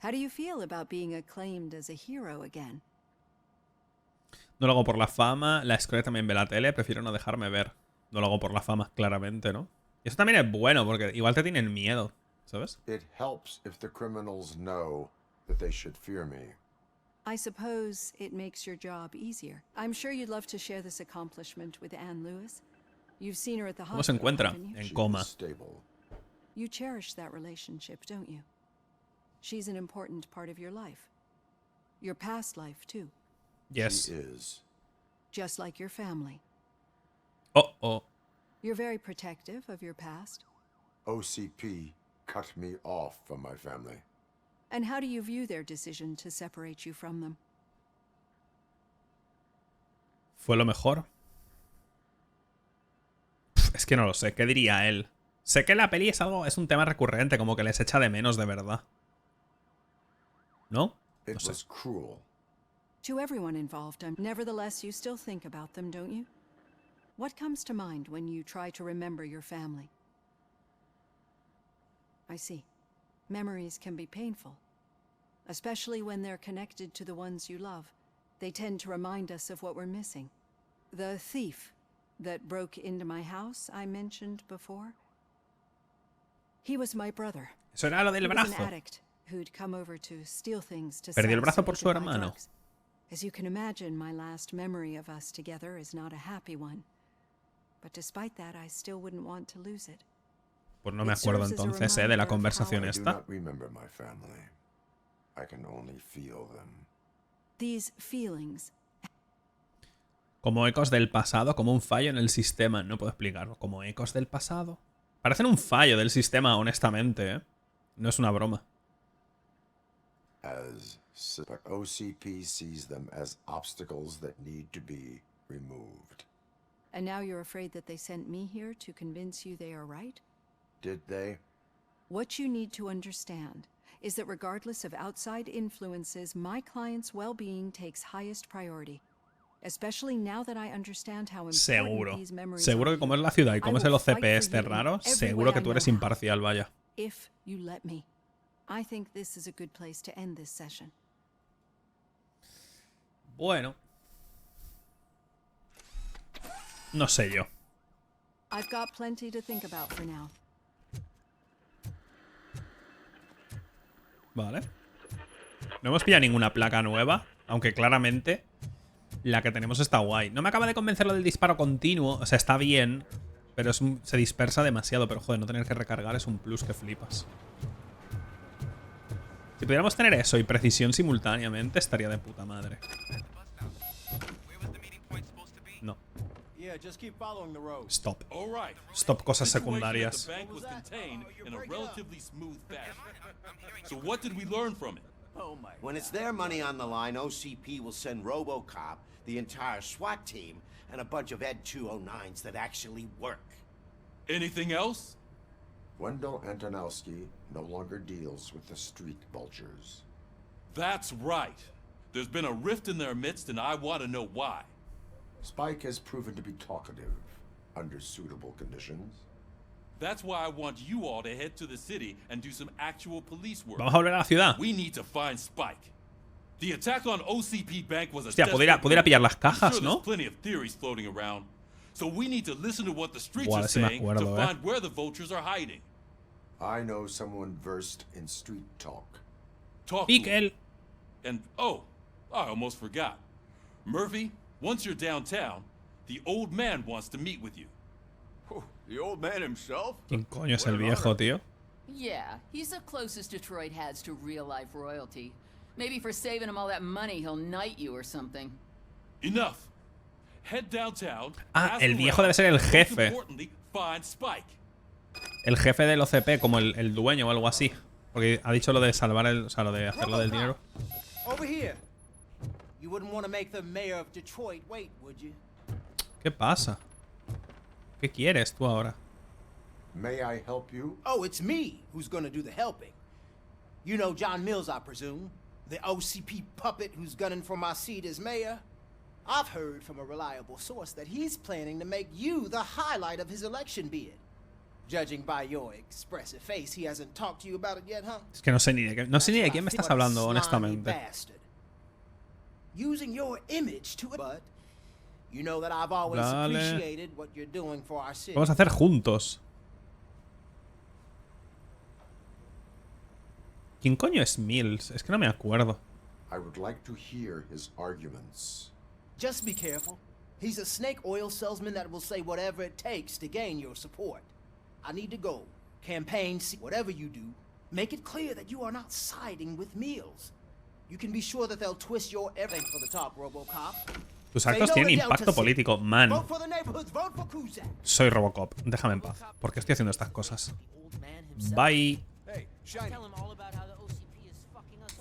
How do you feel about being acclaimed as a hero again? No lo hago por la fama, la escuela también ve la tele, prefiero no dejarme ver. No lo hago por la fama, claramente, ¿no? Y eso también es bueno, porque igual te tienen miedo, ¿sabes? It helps if the criminals know that they should fear me. I suppose it makes your job easier. I'm sure you'd love to share this accomplishment with Anne Lewis. You've seen her at the ¿Cómo se hospital, encuentra? haven't you? En coma. You cherish that relationship, don't you? She's an important part of your life. Your past life, too. Yes. She is. Just like your family. Oh. You're very protective of your past. OCP cut me off from my family. And how do you view their decision to separate you from them? ¿Fue lo mejor? Pff, es que no lo sé. ¿Qué diría él? Sé que la peli es un tema recurrente, como que les echa de menos de verdad. ¿No? No sé. To everyone involved, nevertheless, you still think about them, don't you? What comes to mind when you try to remember your family? I see. Memories can be painful, especially when they're connected to the ones you love. They tend to remind us of what we're missing. The thief that broke into my house I mentioned before. He was my brother. Eso era lo del brazo. Perdió el brazo por su hermano. As you can imagine, my last memory of us together is not a happy one. But despite that, I still wouldn't want to lose it. Pues no me acuerdo entonces, de la conversación esta. These feelings. Como ecos del pasado, como un fallo en el sistema. No puedo explicarlo. Como ecos del pasado. Parecen un fallo del sistema, honestamente, ¿eh? No es una broma. As OCP sees them as obstacles that need to be removed. And now you're afraid that they sent me here to convince you they are right? Did they? What you need to understand is that regardless of outside influences, my client's well-being takes highest priority. Especially now that I understand how important these memories are. Seguro que como es la ciudad y como es el OCP este raro, seguro que tú eres imparcial, vaya. If you let me. I think this is a good place to end this session. Bueno. No sé yo. I've got plenty to think about for now. Vale. No hemos pillado ninguna placa nueva, aunque claramente la que tenemos está guay. No me acaba de convencer lo del disparo continuo. O sea, está bien, pero se dispersa demasiado. Pero joder, no tener que recargar es un plus que flipas. Si pudiéramos tener eso y precisión simultáneamente, estaría de puta madre. No. Stop. Stop cosas secundarias. When it's their money on the line, OCP will send ROBOCOP, the entire SWAT team, and a bunch of Ed 209s that actually work. Anything else? Wendell Antonowski no longer deals with the street vultures. That's right. There's been a rift in their midst, and I want to know why. Spike has proven to be talkative under suitable conditions. That's why I want you all to head to the city and do some actual police work. Vamos a volver a la ciudad. We need to find Spike. The attack on OCP Bank was a Hostia, pudiera pillar las cajas, ¿no? Plenty of theories floating around. So we need to listen to what the streets are saying to find where the vultures are hiding. I know someone versed in street talk. Talk to him. And I almost forgot. Murphy, once you're downtown, the old man wants to meet with you. The old man himself? ¿Quién coño es el viejo, tío? Yeah, he's the closest Detroit has to real-life royalty. Maybe for saving him all that money, he'll knight you or something. Enough. Head downtown. Ah, el viejo debe ser el jefe. Find Spike. El jefe del OCP, como el dueño o algo así. Porque ha dicho lo de salvar o sea, lo de hacerlo del dinero. Over here. You wouldn't want to make the mayor of Detroit wait, would you? ¿Qué pasa? ¿Qué quieres tú ahora? May I help you? Oh, it's me who's gonna do the helping. You know John Mills, I presume? The OCP puppet who's gunning for my seat as mayor? I've heard from a reliable source that he's planning to make you the highlight of his election bid. Judging by your expressive face, he hasn't talked to you about it yet, huh? Es que no sé ni de quién me estás hablando, honestamente. Using your image to but you know that I've always appreciated what you're doing for our city. Vamos a hacer juntos. ¿Quién coño es Mills? Es que no me acuerdo. I would like to hear his arguments. Just be careful. He's a snake oil salesman that will say whatever it takes to gain your support. I need to go. Campaign, whatever you do, make it clear that you are not siding with Mills. You can be sure that they'll twist your everything for the top, RoboCop. Tus actos tienen impacto político, man. Soy Robocop, déjame en paz. ¿Por qué estoy haciendo estas cosas? Bye.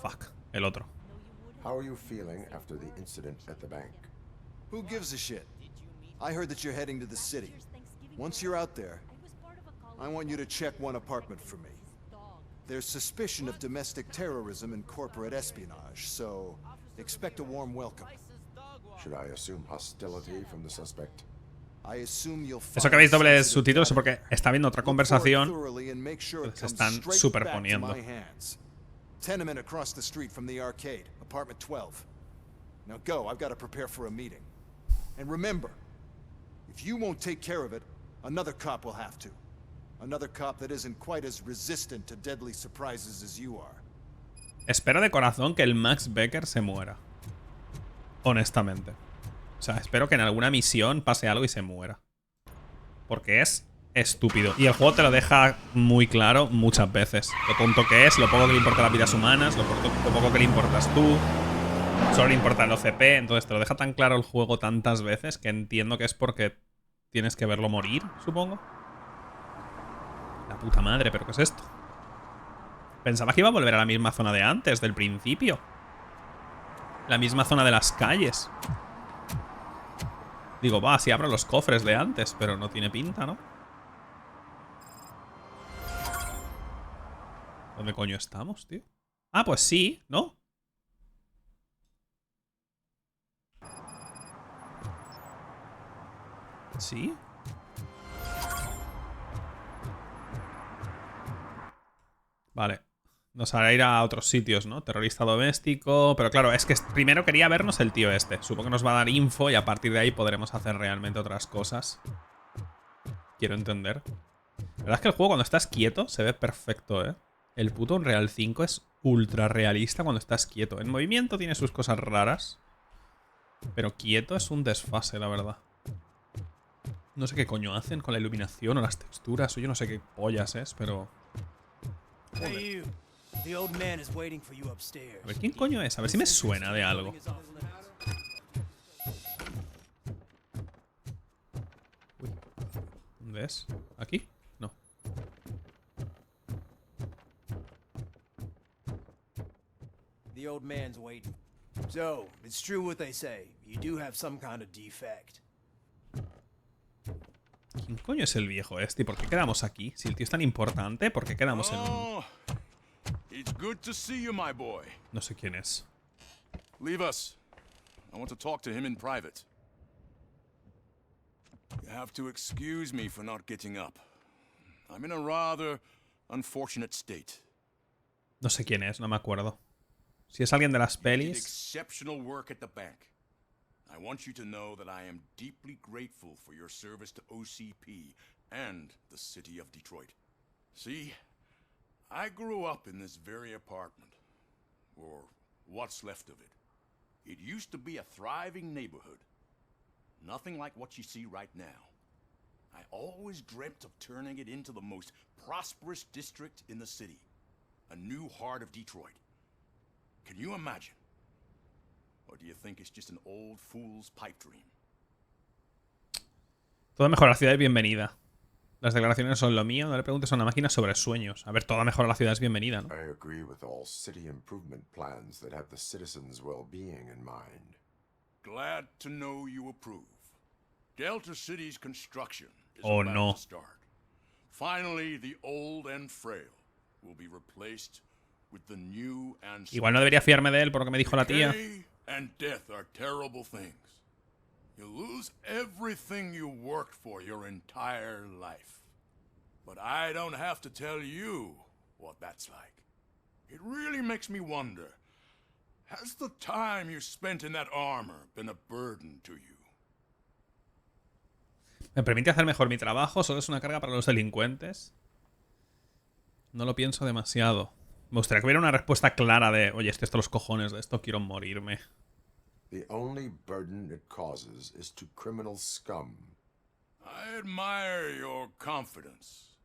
Fuck, el otro. How are you feeling after the incident at the bank? Who gives a shit? I heard that you're heading to the city. Once you're out there, I want you to check one apartment for me. There's suspicion of domestic terrorism and corporate espionage, so expect a warm welcome. Should I assume hostility from the suspect? Eso que veis doble subtítulos es porque está viendo otra conversación que se están superponiendo. Tenement across the street from the arcade, apartment 12. Now go, I've got to prepare for a meeting. And remember, if you won't take care of it, another cop will have to. Another cop that isn't quite as resistant to deadly surprises as you are. Espero de corazón que el Max Becker se muera. Honestamente. O sea, espero que en alguna misión pase algo y se muera. Porque es estúpido. Y el juego te lo deja muy claro muchas veces. Lo tonto que es, lo poco que le importa las vidas humanas, lo poco que le importas tú. Solo le importa el OCP. Entonces te lo deja tan claro el juego tantas veces que entiendo que es porque tienes que verlo morir, supongo. La puta madre, ¿pero qué es esto? Pensaba que iba a volver a la misma zona de antes, del principio. La misma zona de las calles. Digo, va, si abro los cofres de antes, pero no tiene pinta, ¿no? ¿Dónde coño estamos, tío? Ah, pues sí, ¿no? ¿Sí? Vale. Nos hará ir a otros sitios, ¿no? Terrorista doméstico. Pero claro, es que primero quería vernos el tío este. Supongo que nos va a dar info y a partir de ahí podremos hacer realmente otras cosas. Quiero entender. La verdad es que el juego cuando estás quieto se ve perfecto, ¿eh? El puto Unreal 5 es ultra realista cuando estás quieto. En movimiento tiene sus cosas raras. Pero quieto es un desfase, la verdad. No sé qué coño hacen con la iluminación o las texturas. O yo no sé qué pollas es, pero... Joder. A ver, ¿quién coño es? A ver si me suena de algo. Uy. ¿Dónde es? ¿Aquí? No. The old man's waiting. So, it's true what they say. You do have some kind of defect. ¿Quién coño es el viejo este? ¿Y por qué quedamos aquí? Si el tío es tan importante, ¿por qué quedamos en un...? It's good to see you, my boy. No sé quién es. Leave us. I want to talk to him in private. You have to excuse me for not getting up. I'm in a rather unfortunate state. No sé quién es, no me acuerdo. Si es alguien de las pelis... Exceptional work at the bank. I want you to know that I am deeply grateful for your service to OCP and the city of Detroit. See, I grew up in this very apartment, or what's left of it. It used to be a thriving neighborhood. Nothing like what you see right now. I always dreamt of turning it into the most prosperous district in the city. A new heart of Detroit. Can you imagine? Or do you think it's just an old fool's pipe dream? Toda mejora la ciudad es bienvenida. Las declaraciones son lo mío. No le preguntes a una máquina sobre sueños. A ver, toda mejora la ciudad es bienvenida, ¿no? I agree with all city improvement plans that have the citizens' well-being in mind. Glad to know you approve. Delta City's construction is about to start. Finally, the old and frail will be replaced with the new and... Igual no debería fiarme de él por lo que me dijo la tía. And death are terrible things. You lose everything you worked for your entire life. But I don't have to tell you what that's like. It really makes me wonder, has the time you spent in that armor been a burden to you? ¿Me permite hacer mejor mi trabajo? ¿Solo es una carga para los delincuentes? No lo pienso demasiado. Me gustaría que hubiera una respuesta clara de, oye, estoy hasta los cojones de esto, quiero morirme. The only burden it causes is to criminal scum. I admire your confidence.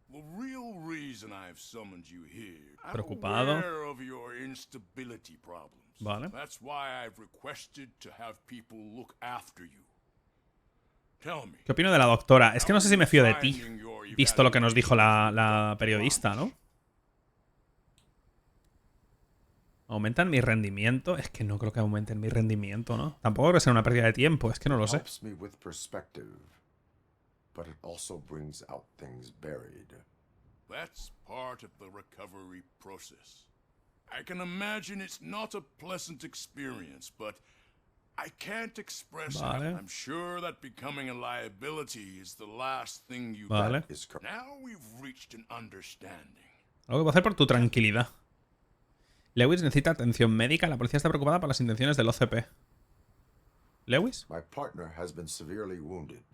The real reason I've summoned you here, I'm aware of your instability problems. Vale. That's why I've requested to have people look after you. Tell me. ¿Qué opino de la doctora? Es que no sé si me fío de ti, visto lo que nos dijo la periodista, ¿no? ¿Aumentan mi rendimiento? Es que no creo que aumenten mi rendimiento, ¿no? Tampoco creo que sea una pérdida de tiempo, es que no lo sé. Helps me with perspective, but it also brings out things buried. That's part of the recovery process. I can imagine it's not a pleasant experience, but I can't express how I'm sure that becoming a liability is the last thing you Vale. Now we've reached an understanding. Algo que puedo hacer por tu tranquilidad. Lewis necesita atención médica. La policía está preocupada por las intenciones del OCP. ¿Lewis? My partner has been severely wounded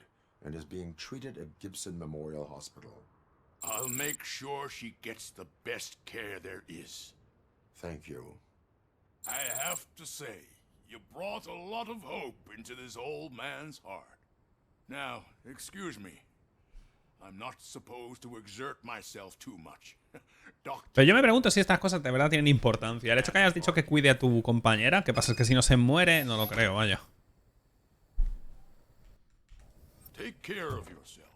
and is being treated at Gibson Memorial Hospital. I'll make sure she gets the best care there is. Thank you. I have to say, you brought a lot of hope into this old man's heart. Now, excuse me. I'm not supposed to exert myself too much. Pero yo me pregunto si estas cosas de verdad tienen importancia. El hecho que hayas dicho que cuide a tu compañera, ¿qué pasa? Es que si no se muere, no lo creo, vaya. Take care of yourself.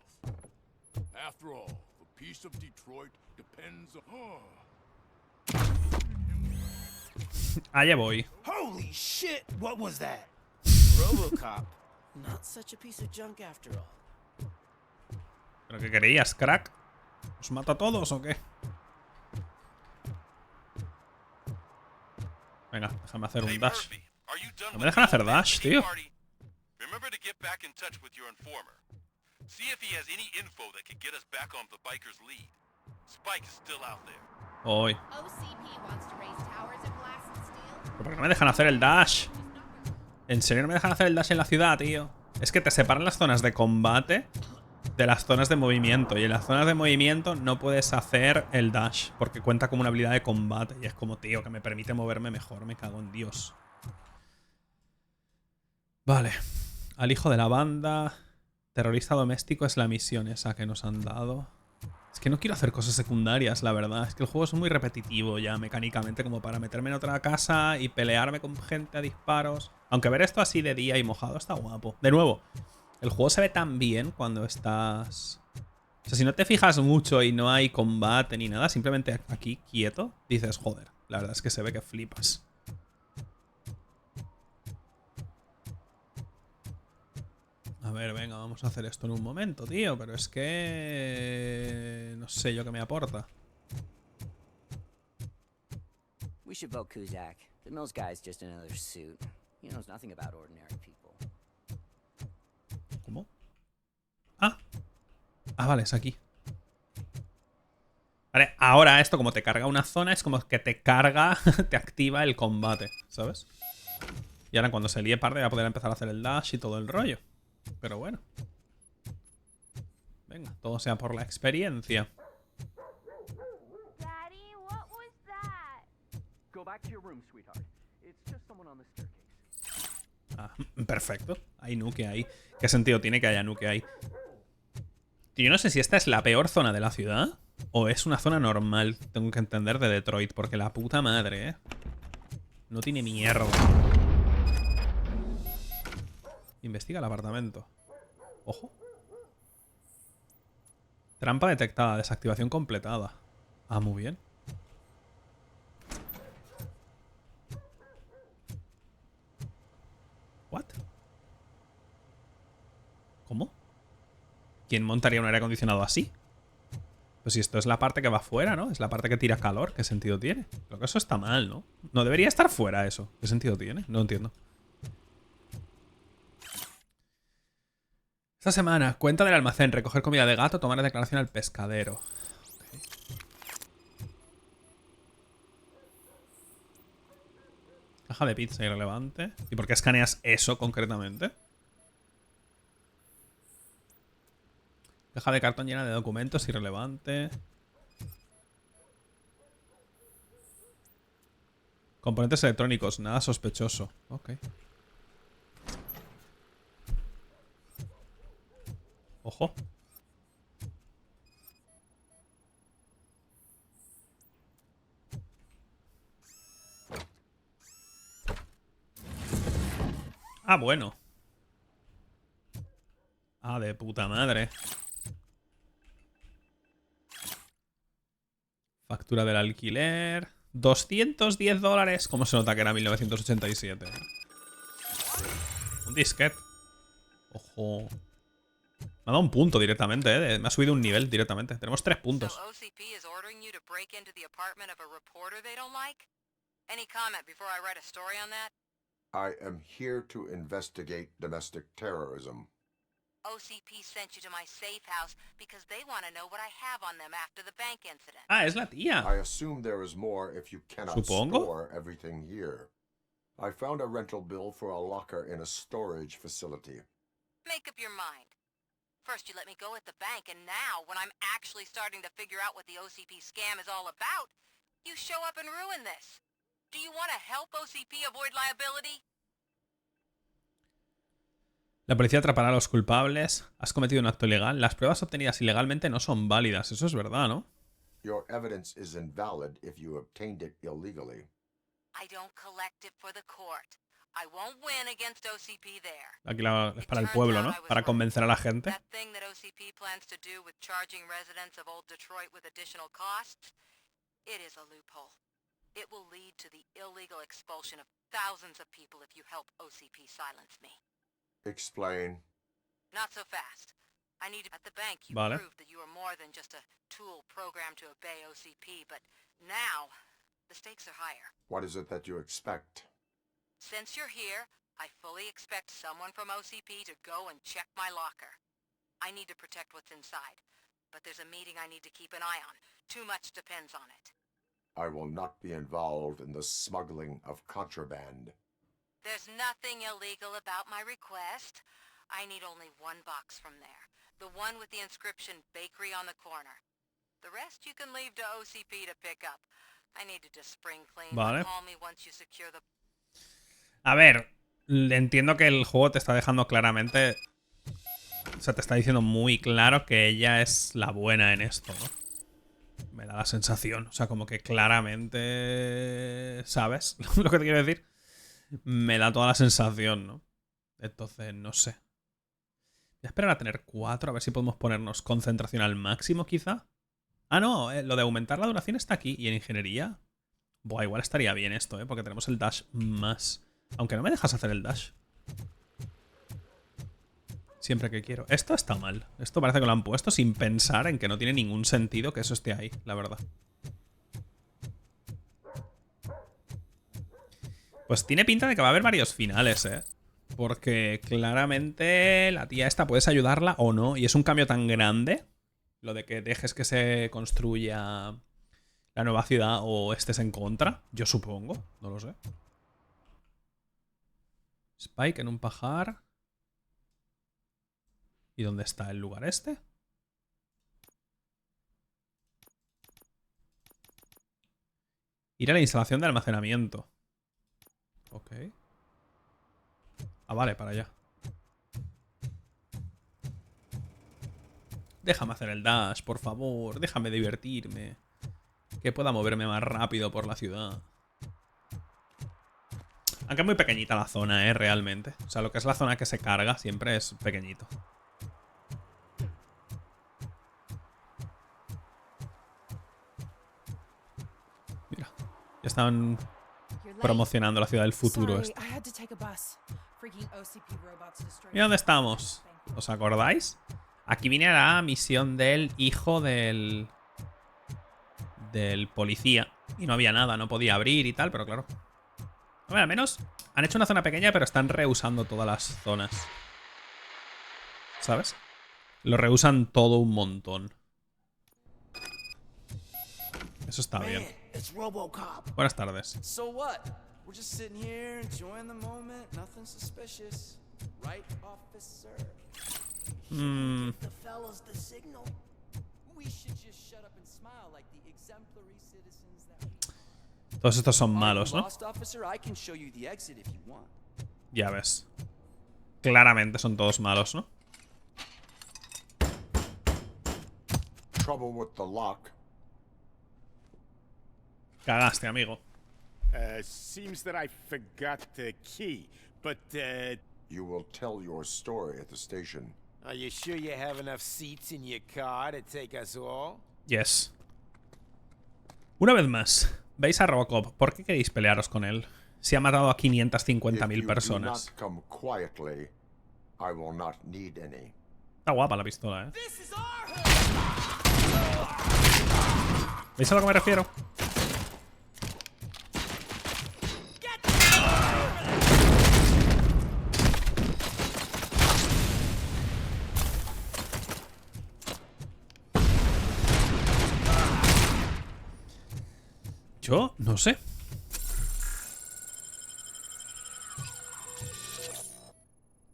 After all, the peace of Detroit depends on... Allá voy. Holy shit, what was that? ROBOCOP. Not such a piece of junk after all. ¿Pero qué querías, crack? ¿Os mato a todos o qué? Venga, déjame hacer un dash. No me dejan hacer dash, tío. Remember to get back in touch with your informer. See if he has any info that could get us back on the biker's lead. Spike is still out there. Hoy. OCP wants to raise towers of glass and steel. ¿Por qué no me dejan hacer el dash? ¿En serio no me dejan hacer el dash en la ciudad, tío? Es que te separan las zonas de combate de las zonas de movimiento. Y en las zonas de movimiento no puedes hacer el dash porque cuenta como una habilidad de combate. Y es como, tío, que me permite moverme mejor. Me cago en Dios. Vale. Al hijo de la banda. Terrorista doméstico es la misión esa que nos han dado. Es que no quiero hacer cosas secundarias, la verdad. Es que el juego es muy repetitivo ya mecánicamente como para meterme en otra casa y pelearme con gente a disparos. Aunque ver esto así de día y mojado está guapo. De nuevo, el juego se ve tan bien cuando estás... O sea, si no te fijas mucho y no hay combate ni nada, simplemente aquí quieto, dices, joder, la verdad es que se ve que flipas. A ver, venga, vamos a hacer esto en un momento, tío. Pero es que... no sé yo qué me aporta. We should vote Kuzak. The Mills guy's just another suit. He knows nothing about ordinary people. ¿Cómo? Ah. Ah, vale, es aquí. Vale, ahora esto como te carga una zona es como que te carga, te activa el combate, ¿sabes? Y ahora cuando se líe parda voy a poder empezar a hacer el dash y todo el rollo. Pero bueno. Venga, todo sea por la experiencia. Daddy, what was that? Go back to your room, sweetheart. It's just someone on the staircase. Ah, perfecto. Hay nuke ahí. ¿Qué sentido tiene que haya nuke ahí? Tío, yo no sé si esta es la peor zona de la ciudad o es una zona normal, tengo que entender, de Detroit. Porque la puta madre, ¿eh? No tiene mierda. Investiga el apartamento. Ojo. Trampa detectada. Desactivación completada. Ah, muy bien. ¿What? ¿Cómo? ¿Quién montaría un aire acondicionado así? Pues si esto es la parte que va fuera, ¿no? Es la parte que tira calor. ¿Qué sentido tiene? Creo que eso está mal, ¿no? No debería estar fuera eso. ¿Qué sentido tiene? No entiendo. Esta semana, cuenta del almacén, recoger comida de gato, tomar declaración al pescadero. Okay. Caja de pizza irrelevante. ¿Y por qué escaneas eso concretamente? Caja de cartón llena de documentos irrelevante. Componentes electrónicos, nada sospechoso. Ok. Ojo. Ah, bueno. Ah, de puta madre. Factura del alquiler. $210. ¿Cómo se nota que era 1987? Un disquete. Ojo. Me ha dado un punto directamente, ¿eh? Me ha subido un nivel directamente. Tenemos 3 puntos. So OCP is ordering you to break into the apartment of a reporter they don't like? Any comment before I write a story on that? I am here to investigate domestic terrorism. OCP sent you to my safe house because they want to know what I have on them after the bank incident. Ah, es la tía. I assume there is more if you cannot Supongo. store everything here. I found a rental bill for a locker in a storage facility. Make up your mind. First you let me go at the bank, and now, when I'm actually starting to figure out what the OCP scam is all about, you show up and ruin this. Do you want to help OCP avoid liability? La policía atrapará a los culpables. Has cometido un acto ilegal. Las pruebas obtenidas ilegalmente no son válidas. Eso es verdad, ¿no? Your evidence is invalid if you obtained it illegally. I don't collect it for the court. I won't win against OCP there. Aquí es para el pueblo, ¿no? Para convencer a la gente. That thing that OCP plans to do with charging residents of Old Detroit with additional costs, it is a loophole. It will lead to the illegal expulsion of thousands of people if you help OCP silence me. Explain. Not so fast. I need to at the bank you Vale. proved that you are more than just a tool programmed to obey OCP, but now the stakes are higher. What is it that you expect? Since you're here, I fully expect someone from OCP to go and check my locker. I need to protect what's inside, but there's a meeting I need to keep an eye on. Too much depends on it. I will not be involved in the smuggling of contraband. There's nothing illegal about my request. I need only one box from there. The one with the inscription Bakery on the corner. The rest you can leave to OCP to pick up. I need to just spring clean. Vale. Call me once you secure the... A ver, entiendo que el juego te está dejando claramente... O sea, te está diciendo muy claro que ella es la buena en esto, ¿no? Me da la sensación. O sea, como que claramente... ¿Sabes lo que te quiero decir? Me da toda la sensación, ¿no? Entonces, no sé. Voy a esperar a tener 4, a ver si podemos ponernos concentración al máximo, quizá. Ah, no, lo de aumentar la duración está aquí. ¿Y en ingeniería? Buah, igual estaría bien esto, ¿eh? Porque tenemos el dash más... Aunque no me dejas hacer el dash. Siempre que quiero. Esto está mal. Esto parece que lo han puesto sin pensar en que no tiene ningún sentido que eso esté ahí, la verdad. Pues tiene pinta de que va a haber varios finales, ¿eh? Porque claramente la tía esta puedes ayudarla o no. Y es un cambio tan grande, lo de que dejes que se construya la nueva ciudad o estés en contra. Yo supongo, no lo sé. Spike en un pajar. ¿Y dónde está el lugar este? Ir a la instalación de almacenamiento. Ok. Ah, vale, para allá. Déjame hacer el dash, por favor. Déjame divertirme. Que pueda moverme más rápido por la ciudad. Aunque es muy pequeñita la zona, realmente. O sea, lo que es la zona que se carga siempre es pequeñito. Mira, ya están promocionando la ciudad del futuro. Mira dónde estamos. ¿Os acordáis? Aquí viene la misión del hijo del policía. Y no había nada, no podía abrir y tal, pero claro. Bueno, al menos han hecho una zona pequeña, pero están reusando todas las zonas. ¿Sabes? Lo reusan todo un montón. Eso está bien. It's ROBOCOP. Buenas tardes. So what? We're just sitting here enjoying the moment, nothing suspicious. Right, officer? The fellas the signal. We should just shut up and smile like the exemplary citizens that we... Todos estos son malos, ¿no? Ya ves. Claramente son todos malos, ¿no? Trouble with the lock. Cagaste, amigo. Seems that I forgot the key, but You will tell your story at the station. Are you sure you have enough seats in your car to take us all? Yes. Una vez más, Veis a Robocop. ¿Por qué queréis pelearos con él? Si ha matado a 550.000 personas. Está guapa la pistola, ¿eh? ¿Veis a lo que me refiero? Yo no sé.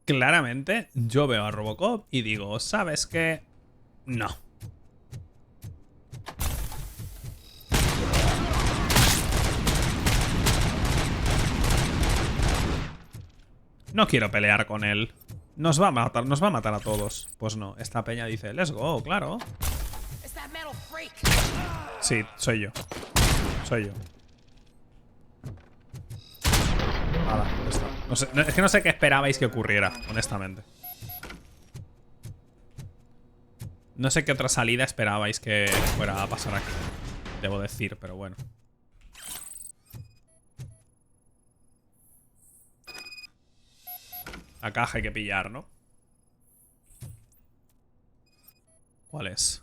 Claramente, yo veo a Robocop y digo, ¿sabes qué? No. No quiero pelear con él. Nos va a matar a todos. Pues no, esta peña dice, let's go, claro. Sí, soy yo. Soy yo. Hala, ya está. No sé, es que no sé qué esperabais que ocurriera, honestamente. No sé qué otra salida esperabais que fuera a pasar aquí. Debo decir, pero bueno. La caja hay que pillar, ¿no? ¿Cuál es?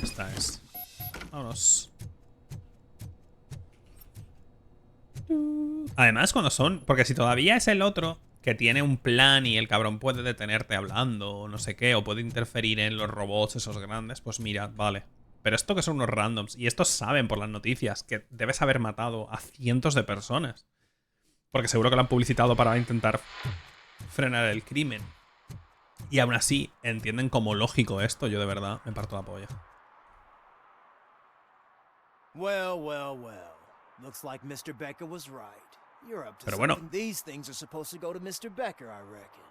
Esta es. Vámonos. Además, cuando son... Porque si todavía es el otro que tiene un plan y el cabrón puede detenerte hablando o no sé qué, o puede interferir en los robots esos grandes, pues mira, vale. Pero esto que son unos randoms, y estos saben por las noticias que debes haber matado a cientos de personas. Porque seguro que lo han publicitado para intentar frenar el crimen. Y aún así, entienden como lógico esto. Yo de verdad me parto la polla. Well, well, well. Looks like Mr. Becker was right. You're up to Pero bueno. something. These things are supposed to go to Mr. Becker, I reckon.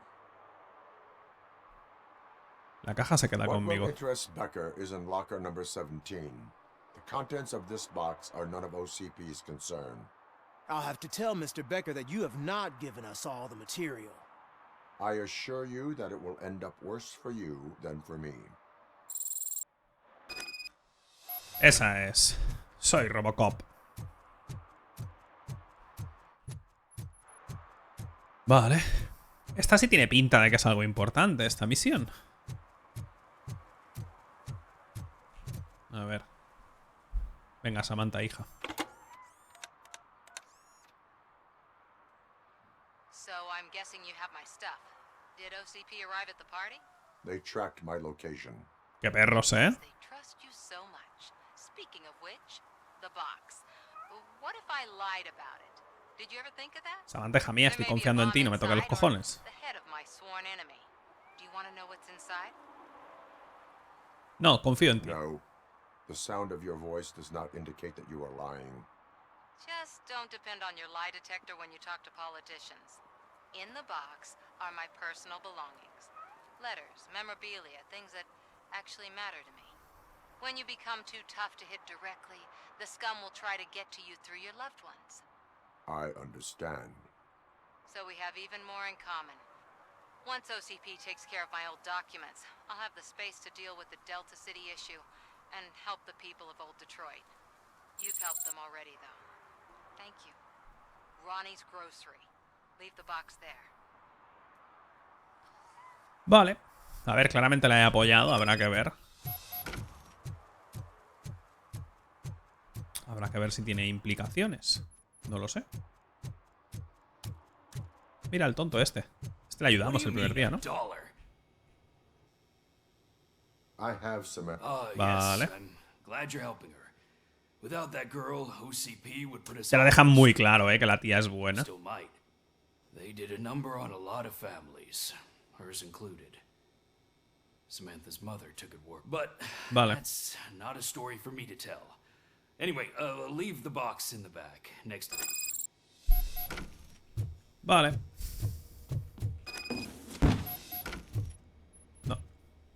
La caja se queda conmigo. What will interest Becker is in locker number 17. The contents of this box are none of OCP's concern. I'll have to tell Mr. Becker that you have not given us all the material. I assure you that it will end up worse for you than for me. Esa es. Soy Robocop. Vale. Esta sí tiene pinta de que es algo importante, esta misión. A ver. Venga, Samantha, hija. So I'm guessing you have my stuff. Did OCP arrive at the party? They tracked my location. Qué perros, ¿eh? They trust you so much. Speaking of which, the box. What if I lied about it? Did you ever think of that? Samantha, hija mía, estoy confiando en ti, no me toques los cojones. The head of my sworn enemy. Do you want to know what's inside? No, confío en ti. No. The sound of your voice does not indicate that you are lying. Just don't depend on your lie detector when you talk to politicians. In the box are my personal belongings. Letters, memorabilia, things that actually matter to me. When you become too tough to hit directly, the scum will try to get to you through your loved ones. I understand. So we have even more in common. Once OCP takes care of my old documents, I'll have the space to deal with the Delta City issue and help the people of Old Detroit. You've helped them already, though. Thank you. Ronnie's Grocery. Leave the box there. Vale. A ver, claramente la he apoyado, habrá que ver. Habrá que ver si tiene implicaciones. No lo sé. Mira el tonto este. Este le ayudamos el primer día, ¿no? I have some. Vale. Glad you're helping her. Without that girl, OCP would put us. Se la dejan muy claro, que la tía es buena. Still might. They did a number on a lot of families, hers included. Samantha's mother took it work, but vale. That's not a story for me to tell. Anyway, leave the box in the back next to. Vale. No.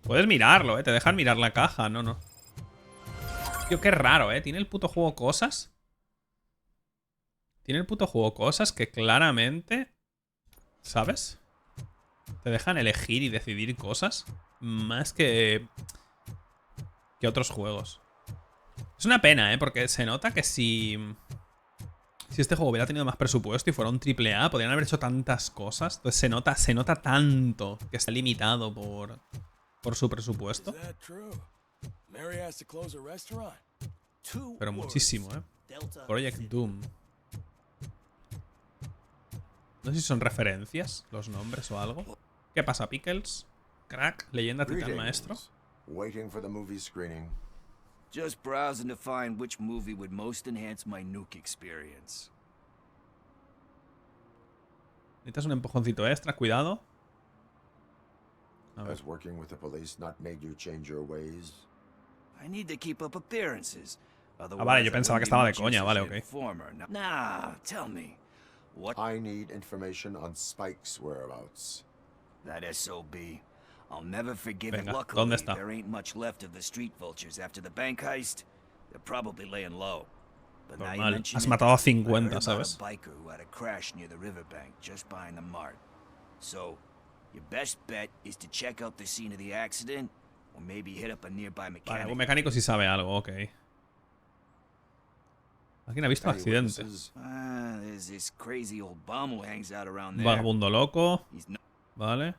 Puedes mirarlo, te dejan mirar la caja, no. Tío, qué raro, Tiene el puto juego cosas. Tiene el puto juego cosas que claramente... ¿Sabes? Te dejan elegir y decidir cosas. más que otros juegos. Es una pena, porque se nota que si este juego hubiera tenido más presupuesto y fuera un AAA, podrían haber hecho tantas cosas. Entonces se nota tanto que está limitado por su presupuesto. Pero muchísimo, Project Doom. No sé si son referencias, los nombres o algo. ¿Qué pasa, Pickles? Crack, leyenda titán maestro. Waiting for the movie screening. Just browsing to find which movie would most enhance my nuke experience. Necesitas un empujoncito extra, cuidado. Has working with the police not made you change your ways? I need to keep up appearances. Vale, yo pensaba que estaba de coña, vale, ok. Nah, tell me. What? I need information on Spike's whereabouts. That SOB. I'll never forgive it. Venga, Luckily, ¿dónde está? there ain't much left of the street vultures after the bank heist. They're probably laying low. But now you Normal, mention has it, matado a I 50, heard about ¿sabes? a biker who had a crash near the riverbank just behind the mart. So, your best bet is to check out the scene of the accident, or maybe hit up a nearby mechanic. Vale, un mecánico sí sabe algo, ok. ¿Alguien ha visto el accidente? There's this crazy old bum who hangs out around there. Vagabundo loco. Vale.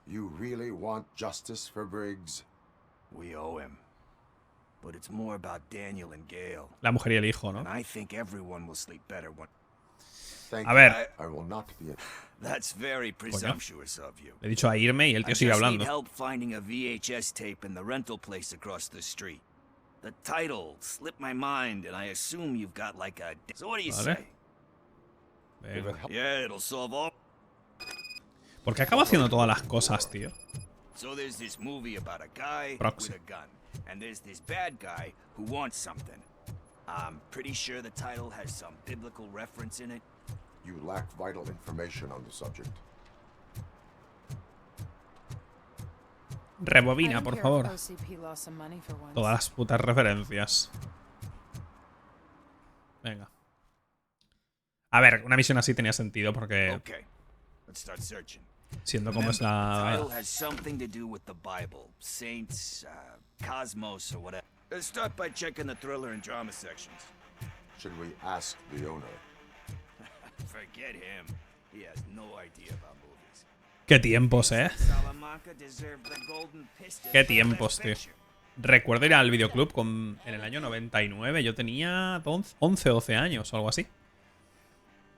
You really want justice for Briggs? We owe him. But it's more about Daniel and Gale. La mujer y el hijo, ¿no? And I think everyone will sleep better when... A ver. I will not be. That's very presumptuous of you. Le he dicho a irme y el tío sigue hablando. I just need help finding a VHS tape in the rental place across the street. The title slipped my mind, and I assume you've got like a... So what do you say? Venga. Yeah, it'll solve all... ¿Por qué acaba haciendo todas las cosas, tío? So there's this movie about a guy Proxy. with a gun, and there's this bad guy who wants something. I'm pretty sure the title has some biblical reference in it. You lack vital information on the subject. Rebobina, por favor. Todas las putas referencias. Venga. A ver, una misión así tenía sentido porque... Okay. Let's start searching. Siendo como es la... The title has something to do with the Bible, saints, cosmos, or whatever. Let's start by checking the thriller and drama sections. Should we ask the owner? Forget him. He has no idea about movies. Qué tiempos, Qué tiempos, tío. Recuerdo ir al videoclub en el año 99. Yo tenía 11 o 12 años o algo así.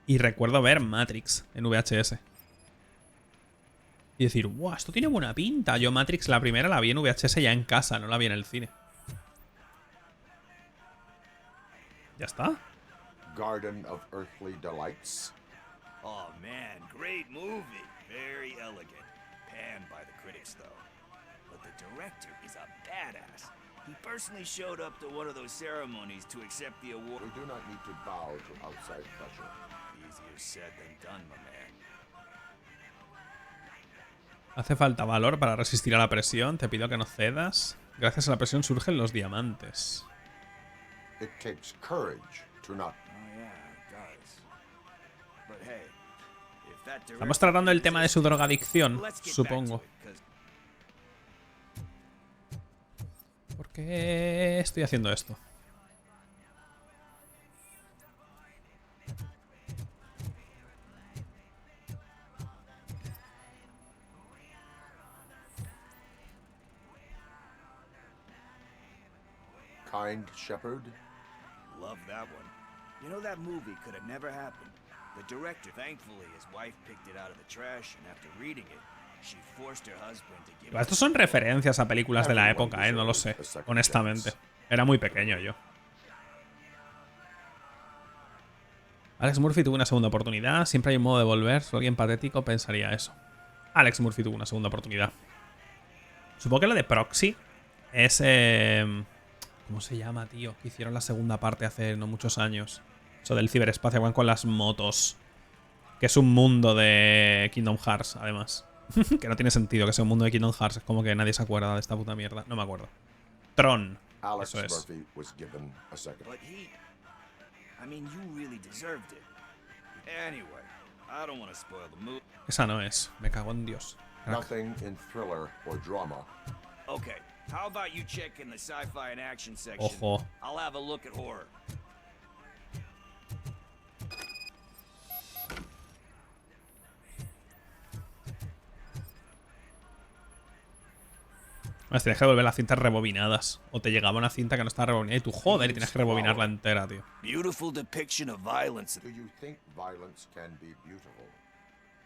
Y recuerdo ver Matrix en VHS. Y decir, ¡wow! Esto tiene buena pinta. Yo Matrix, la primera, la vi en VHS ya en casa, no la vi en el cine. ¿Ya está? Garden of Earthly Delights. Oh man, great movie. Very elegant. Panned by the critics though. But the director is a badass. He personally showed up to one of those ceremonies to accept the award. We do not need to bow to outside pressure. Easier said than done, my man. Hace falta valor para resistir a la presión. Te pido que no cedas. Gracias a la presión surgen los diamantes. It takes courage to not. Estamos tratando el tema de su drogadicción, supongo. ¿Por qué estoy haciendo esto? Kind Shepherd? Love that one. You know that movie could have never happened. The director, thankfully, his wife picked it out of the trash, and after reading it, she forced her husband to give. Estos son referencias a películas de la época, no lo sé, honestamente. Era muy pequeño yo. Alex Murphy tuvo una segunda oportunidad. Siempre hay un modo de volver. Solo alguien patético pensaría eso. Alex Murphy tuvo una segunda oportunidad. Supongo que la de Proxy es... ¿cómo se llama, tío? Que hicieron la segunda parte hace no muchos años. Eso del ciberespacio, van con las motos. Que es un mundo de Kingdom Hearts, además. Que no tiene sentido que sea un mundo de Kingdom Hearts. Es como que nadie se acuerda de esta puta mierda. No me acuerdo. Tron. Alex Eso es. Murphy was given a second. But he... I mean, you really deserved it. Anyway, I don't want to spoil the movie. Esa no es. Me cago en Dios. Nothing in thriller or drama. Okay, how about you check in the sci-fi and action section? Ojo. I'll have a look at horror. Tienes que devolver las cintas rebobinadas. O te llegaba una cinta que no estaba rebobinada y tú, joder, y tienes que rebobinarla entera, tío. Beautiful depiction of violence. Do you think violence can be beautiful?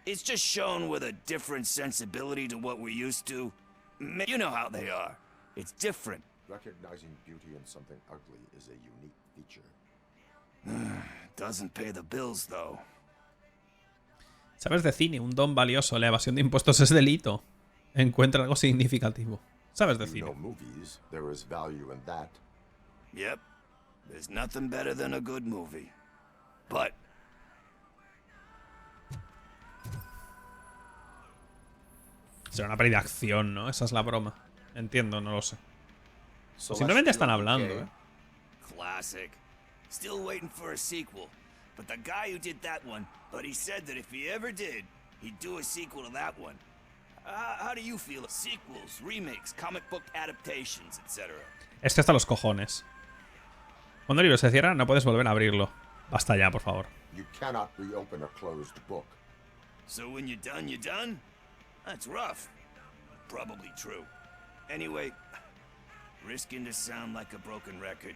It's just shown with a different sensibility to what we're used to. You know how they are. It's different. Recognizing beauty in something ugly is a unique feature. Doesn't pay the bills, though. ¿Sabes de cine? Un don valioso. La evasión de impuestos es delito. Encuentra algo significativo. ¿Sabes de cine? Movies, there is value in that. Yep. There's nothing better than a good movie. But será una peli de acción, ¿no? Esa es la broma. Entiendo, no lo sé. O simplemente están hablando, ¿eh? Classic. Still waiting for a sequel. But the guy who did that one, but he said that if he ever did, he'd do a sequel to that one. How do you feel? Sequels, remakes, comic book adaptations, etc. Es que hasta los cojones. Cuando el libro se cierra, no puedes volver a abrirlo. Basta ya, por favor. You cannot reopen a closed book. So when you're done, you're done? That's rough. Probably true. Anyway, risking to sound like a broken record,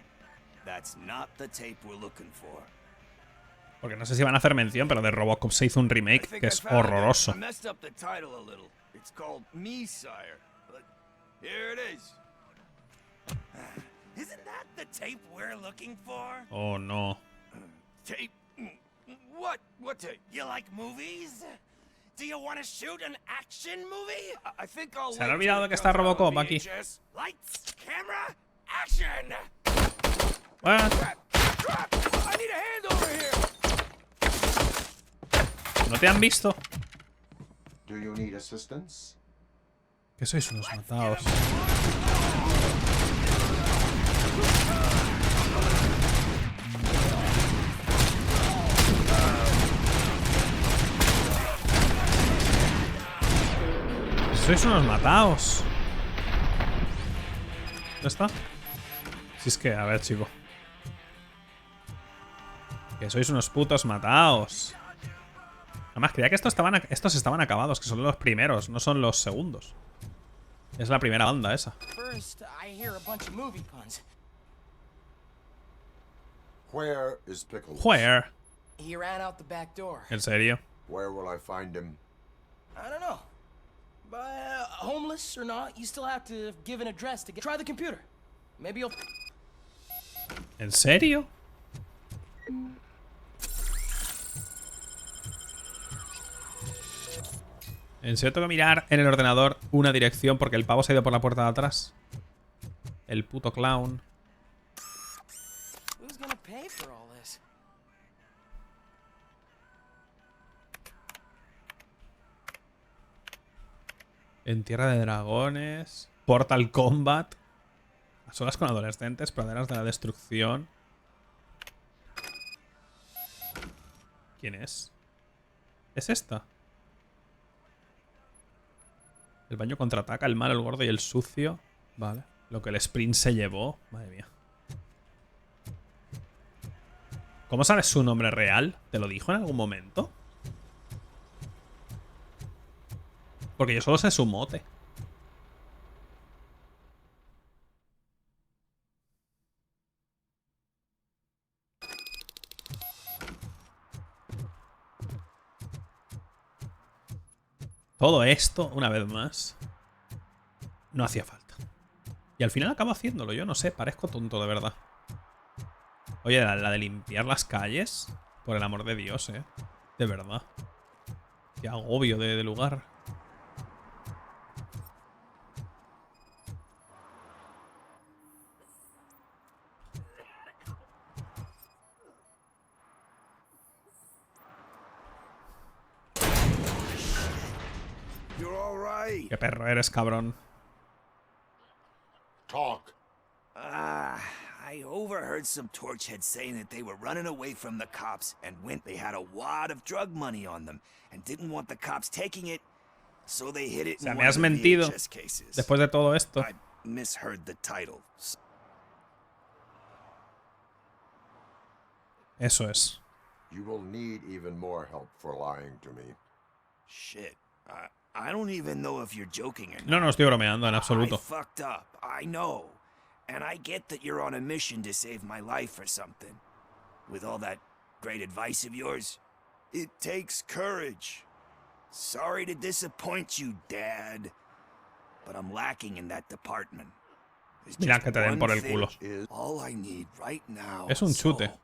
that's not the tape we're looking for. Porque no sé si van a hacer mención, pero de Robocop se hizo un remake que es horroroso. I messed up the title a little. It's called Me, Sire. But here it is. Isn't that the tape we're looking for? Oh, no. Tape? What? What tape? You like movies? Do you want to shoot an action movie? I think I'll Se ha olvidado que está Robocop aquí. Lights, camera, action. What? I need a hand over here. ¿No te han visto? Do you need assistance? Que sois unos matados. Sois unos matados. ¿Dónde está? Si es que, a ver, chico. Que sois unos putos matados. Además, creía que estos estaban acabados, que son los primeros, no son los segundos. Es la primera banda esa. Where is Pickles? Where? He ran out the back door. ¿En serio? Where will I find him? I don't know. But homeless or not, you still have to give an address to get. Try the computer. Maybe you'll. ¿En serio? ¿En serio tengo que mirar en el ordenador una dirección porque el pavo se ha ido por la puerta de atrás? El puto clown. Who's gonna pay for all this? En Tierra de Dragones. Portal Combat. A solas con adolescentes. Praderas de la Destrucción. ¿Quién es? ¿Es esta? El baño contraataca, el malo, el gordo y el sucio. Vale. Lo que el sprint se llevó. Madre mía. ¿Cómo sabes su nombre real? ¿Te lo dijo en algún momento? Porque yo solo sé su mote. Todo esto, una vez más, no hacía falta. Y al final acabo haciéndolo, yo no sé, parezco tonto de verdad. Oye, la de limpiar las calles, por el amor de Dios, de verdad. Qué agobio de lugar. Qué perro eres, cabrón. Talk. I overheard some torchheads saying that they were running away from the cops and they had a wad of drug money on them and didn't want the cops taking it So they hid it O sea, in me one has of the mentido VHS cases. después de todo esto. I misheard the title. Eso es. You will need even more help for lying to me. Shit. I don't even know if you're joking or not. No, no estoy bromeando en I absoluto. fucked up. I know. And I get that you're on a mission to save my life or something. With all that great advice of yours, it takes courage. Sorry to disappoint you, Dad. But I'm lacking in that department. There's Mira just que te den one por el thing culo. all I need right now. Es un chute. So,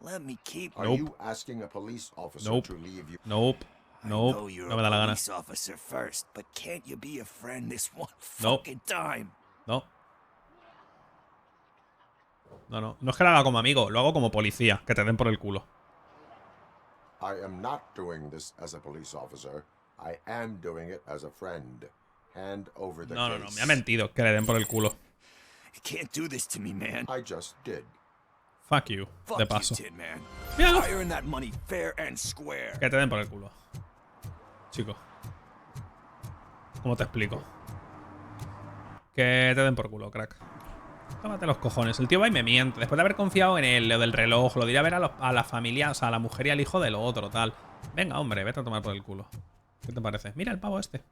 let me keep. Are you asking a police officer Nope. to leave you? Nope. I know Nope. you're No me a da la gana. police officer first, but can't you be a friend this one Nope. fucking time? No. No, no. No es que lo haga como amigo, lo hago como policía. Que te den por el culo. I am not doing this as a police officer. I am doing it as a friend. Hand over the No, no, case. no. Me ha mentido. Que le den por el culo. You can't do this to me, man. I just did. Fuck you. Fuck De paso. you, Tin Man. Míralo. I earned that money fair and square. Que te den por el culo. Chico. ¿Cómo te explico? Que te den por culo, crack. Tómate los cojones. El tío va y me miente. Después de haber confiado en lo del reloj, lo diré a ver a la familia, o sea, a la mujer y al hijo del otro, tal. Venga, hombre, vete a tomar por el culo. ¿Qué te parece? Mira el pavo este.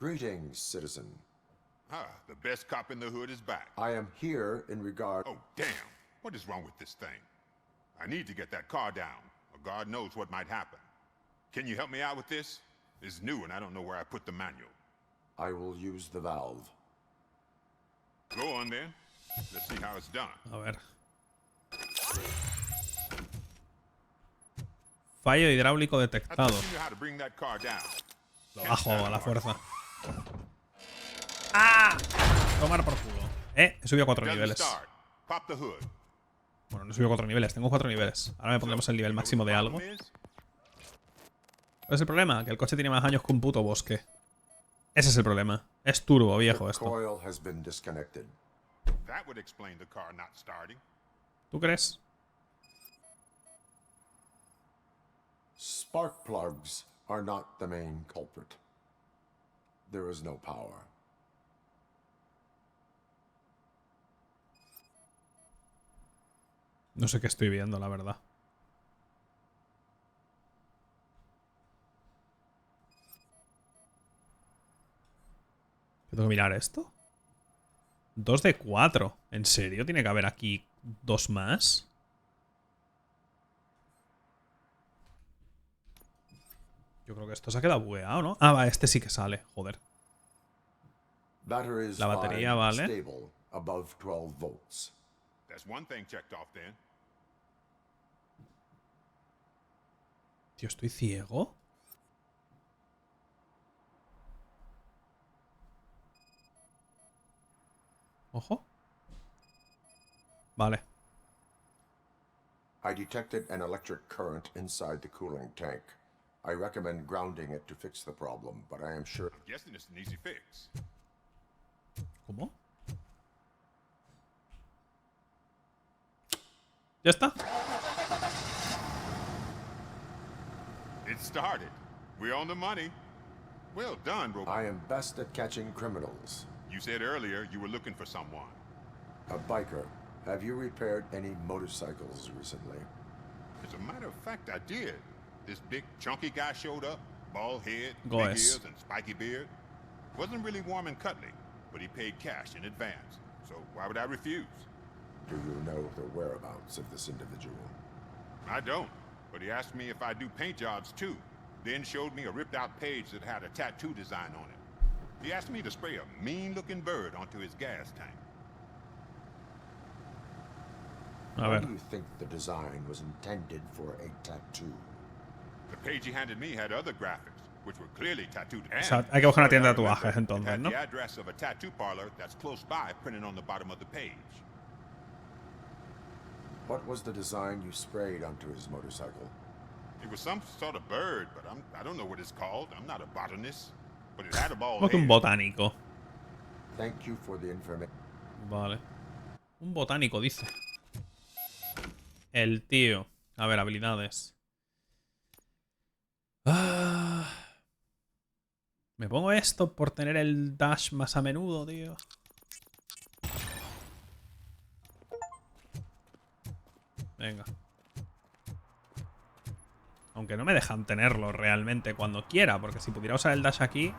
Greetings, citizen. Ah, the best cop in the hood is back. I am here in regard... Oh, damn. What is wrong with this thing? I need to get that car down, or God knows what might happen. Can you help me out with this? It's new and I don't know where I put the manual. I will use the valve. Go on then. Let's see how it's done. A ver. Fallo hidráulico I detectado. thought you knew how to bring that car down. Lo bajo a la fuerza. ¡Ah! Tomar por culo. He subido 4 Doesn't niveles. start. Pop the hood. Bueno, no he subido 4 niveles. Tengo 4 niveles. Ahora me pondremos el nivel máximo de algo. Problem is, ¿Cuál es el problema? Que el coche tiene más años que un puto bosque. Ese es el problema. Es turbo, viejo, The esto. coil has been disconnected. that would explain the car not starting. ¿Tú crees? Spark plugs are not the main culprit. There is no power. No sé qué estoy viendo, la verdad. ¿Tengo que mirar esto? 2 de 4. ¿En serio? ¿Tiene que haber aquí 2 más? Yo creo que esto se ha quedado bugueado, ¿no? Ah, va, este sí que sale. Joder. Battery is La batería fine, vale. stable, above 12 volts. That's one thing checked off then. Tío, ¿estoy ciego? Ojo. Vale. I detected an electric current inside the cooling tank. I recommend grounding it to fix the problem, but I am sure... I'm guessing it's an easy fix. ¿Cómo? ¿Ya está? It started. We're on the money. Well done, Robot. I am best at catching criminals. You said earlier you were looking for someone. A biker. Have you repaired any motorcycles recently? As a matter of fact, I did. This big, chunky guy showed up. Bald head, Go big es. ears, and spiky beard. Wasn't really warm and cuddly, but he paid cash in advance. So why would I refuse? Do you know the whereabouts of this individual? I don't, but he asked me if I do paint jobs too. Then showed me a ripped out page that had a tattoo design on it. He asked me to spray a mean-looking bird onto his gas tank. A How ver. do you think the design was intended for a tattoo? The page he handed me had other graphics, which were clearly tattooed. O sea, hay que buscar una tienda de tatuajes It entonces, had ¿no? the address of a tattoo parlor that's close by printed on the bottom of the page. What was the design you sprayed onto his motorcycle? It was some sort of bird, but I don't know what it's called. I'm not a botanist. But it had a bald Como que un head. botánico. Thank you for the information. Vale. Un botánico, dice. El tío. A ver, habilidades. Ah. Me pongo esto por tener el dash más a menudo, tío. Venga. Aunque no me dejan tenerlo realmente cuando quiera, porque si pudiera usar el dash aquí,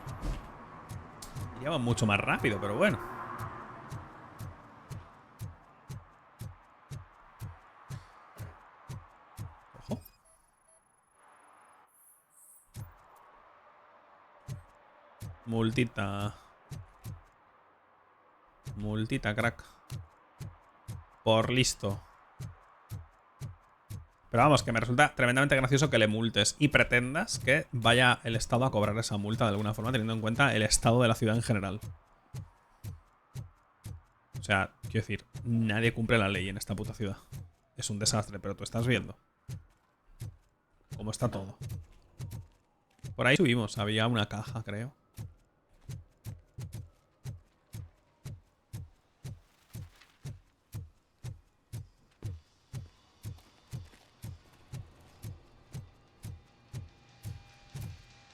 iría mucho más rápido, pero bueno. Ojo. Multita. Multita, crack. Por listo. Pero vamos, que me resulta tremendamente gracioso que le multes y pretendas que vaya el Estado a cobrar esa multa de alguna forma, teniendo en cuenta el estado de la ciudad en general. O sea, quiero decir, nadie cumple la ley en esta puta ciudad. Es un desastre, pero tú estás viendo cómo está todo. Por ahí subimos, había una caja, creo.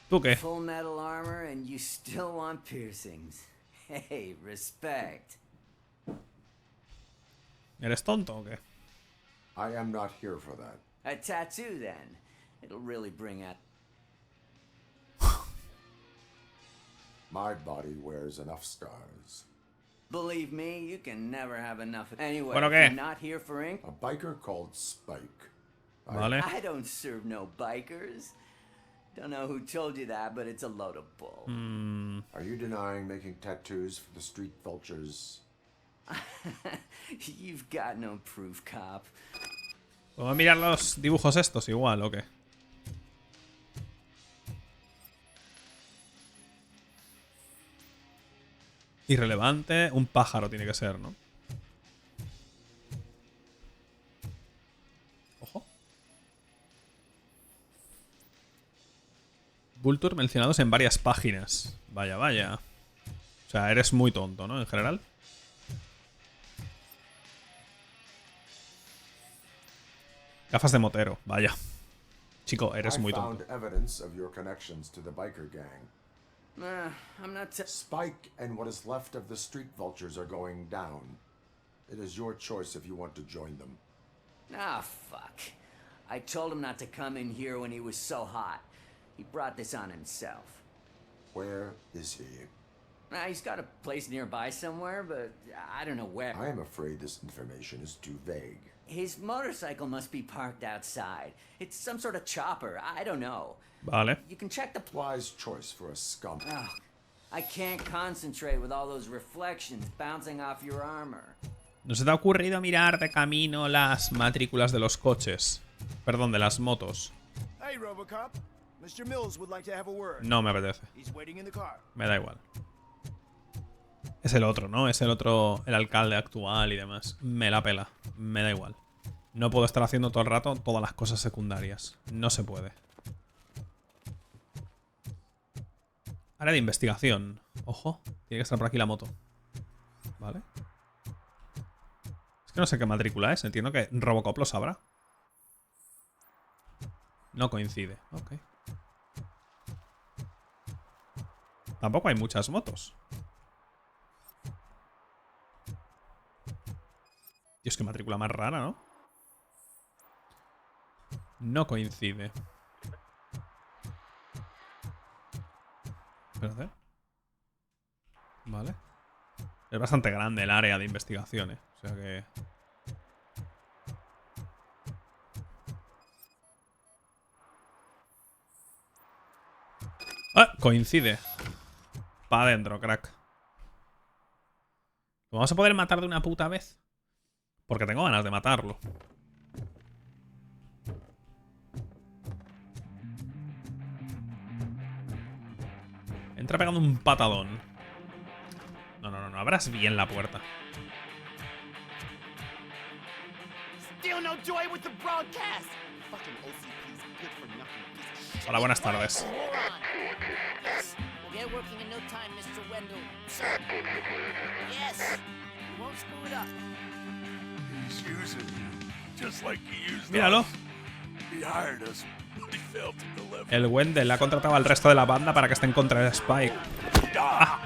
¿Tú qué? Full metal armor and you still want piercings. Hey, respect. ¿Eres tonto o qué? I am not here for that. A tattoo then. It'll really bring out. My body wears enough scars. Believe me, you can never have enough. Anyway, ¿Bueno if qué? you're not here for ink. A biker called Spike. Vale. I don't serve no bikers. Don't know who told you that, but it's a load of bull. Are you denying making tattoos for the street vultures? You've got no proof, cop. ¿Puedo mirar los dibujos estos igual o qué? Irrelevante. Un pájaro tiene que ser, ¿no? Ojo. Vulture mencionados en varias páginas. Vaya, vaya. O sea, eres muy tonto, ¿no? En general. Gafas de motero, vaya. Chico, eres muy tonto. Evidence of your connections to the biker gang. I'm not. Spike and what is left of the street vultures are going down. It is your choice if you want to join them. Ah, fuck. I told him not to come in here when he was so hot. He brought this on himself. Where is he? He's got a place nearby somewhere, but I don't know where. I am afraid this information is too vague. His motorcycle must be parked outside. It's some sort of chopper. I don't know. Vale. You can check the... Wise choice for a scum. Oh, I can't concentrate with all those reflections bouncing off your armor. ¿No se te ha ocurrido mirar de camino las matrículas de los coches? Perdón, de las motos. Hey, RoboCop. Mr. Mills would like to have a word. No me apetece. He's waiting in the car. Me da igual. Es el otro, ¿no? Es el otro, el alcalde actual y demás. Me la pela. Me da igual. No puedo estar haciendo todo el rato todas las cosas secundarias. No se puede. Área de investigación. Ojo. Tiene que estar por aquí la moto. Vale. Es que no sé qué matrícula es. Entiendo que Robocop lo sabrá. No coincide. Ok. Tampoco hay muchas motos. Dios, qué matrícula más rara, ¿no? No coincide. Espérate. Vale. Es bastante grande el área de investigación, ¿eh? O sea que... ¡Ah! Coincide. Pa' adentro, crack. ¿Lo vamos a poder matar de una puta vez? Porque tengo ganas de matarlo. Entra pegando un patadón. No, no, no, no. Abras bien la puerta. Still no joy with the broadcast. Fucking OCP's good for nothing piece of shit. Hola, buenas tardes. Yes, we'll get working in no time, Mr. Wendell. Sir. Yes, we won't screw it up. He's using you, just like he used Míralo. us. He hired us El Wendell ha contratado al resto de la banda para que estén contra el Spike. Ah.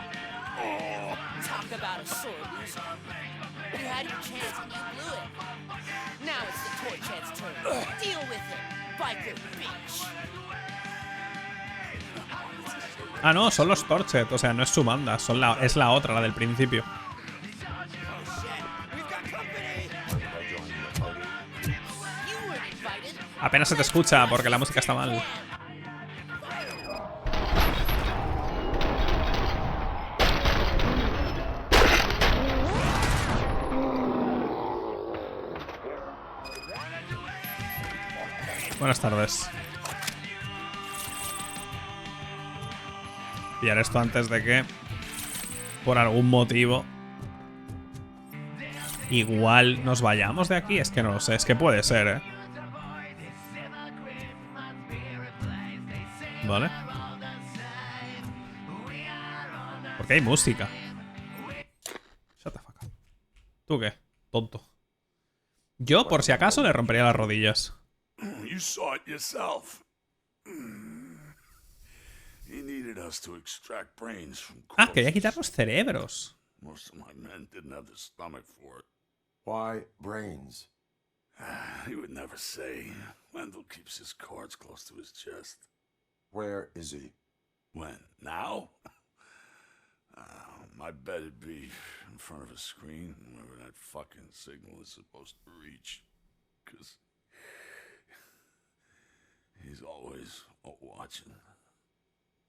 Ah, no, son los Torched. O sea, no es su banda, es la otra, la del principio. Apenas se te escucha porque la música está mal. Buenas tardes. Pillar esto antes de que, por algún motivo, igual nos vayamos de aquí. Es que no lo sé, es que puede ser, ¿eh? Vale. Porque hay música. Shut the fuck up. ¿Tú qué? Tonto. Yo, por si acaso, le rompería las rodillas. You saw it yourself. He needed us to extract brains from Ah, quería quitar los cerebros. Most of my men didn't have the stomach for it. Why brains? He would never say. Wendell keeps his cards close to his chest. Where is he? When? Now? I bet it'd be in front of a screen wherever that fucking signal is supposed to reach. 'Cause he's always watching.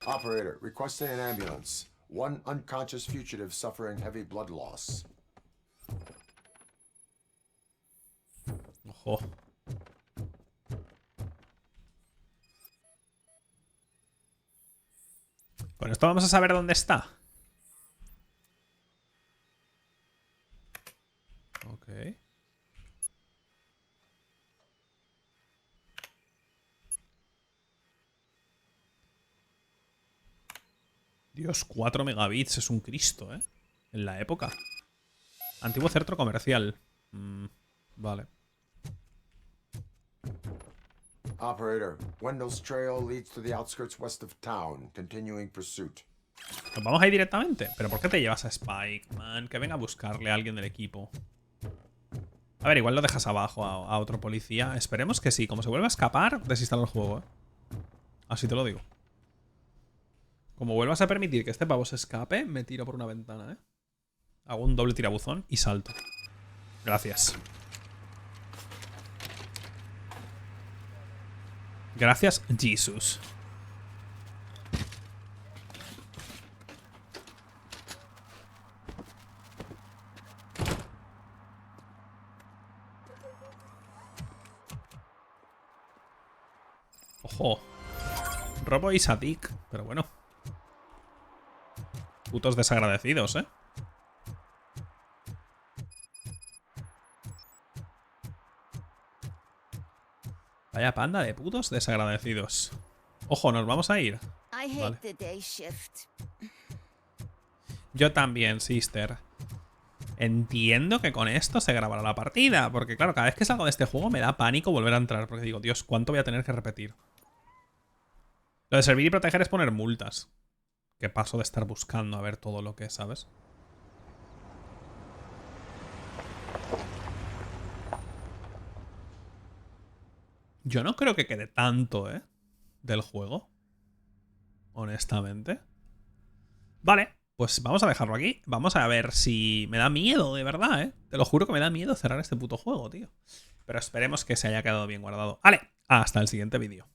Operator, requesting an ambulance. One unconscious fugitive suffering heavy blood loss. Ojo. Con esto vamos a saber dónde está. Ok. Dios, 4 megabits es un Cristo, ¿eh? En la época. Antiguo centro comercial. Vale. Operator, Wendell's trail leads to the outskirts west of town. Continuing pursuit. Nos vamos ahí directamente. ¿Pero por qué te llevas a Spike, man? Que venga a buscarle a alguien del equipo. A ver, igual lo dejas abajo a otro policía. Esperemos que sí. Como se vuelva a escapar, desinstalo el juego, ¿eh? Así te lo digo. Como vuelvas a permitir que este pavo se escape, me tiro por una ventana, ¿eh? Hago un doble tirabuzón y salto. Gracias. Gracias, Jesus. Ojo. Robo y Sadik. Pero bueno. Putos desagradecidos, ¿eh? Vaya panda de putos desagradecidos. Ojo, nos vamos a ir. Vale. Yo también, sister. Entiendo que con esto se grabará la partida. Porque claro, cada vez que salgo de este juego me da pánico volver a entrar. Porque digo, Dios, ¿cuánto voy a tener que repetir? Lo de servir y proteger es poner multas. Que paso de estar buscando a ver todo lo que, ¿sabes? Yo no creo que quede tanto, ¿eh? Del juego. Honestamente. Vale, pues vamos a dejarlo aquí. Vamos a ver si me da miedo, de verdad, ¿eh? Te lo juro que me da miedo cerrar este puto juego, tío. Pero esperemos que se haya quedado bien guardado. Vale, hasta el siguiente vídeo.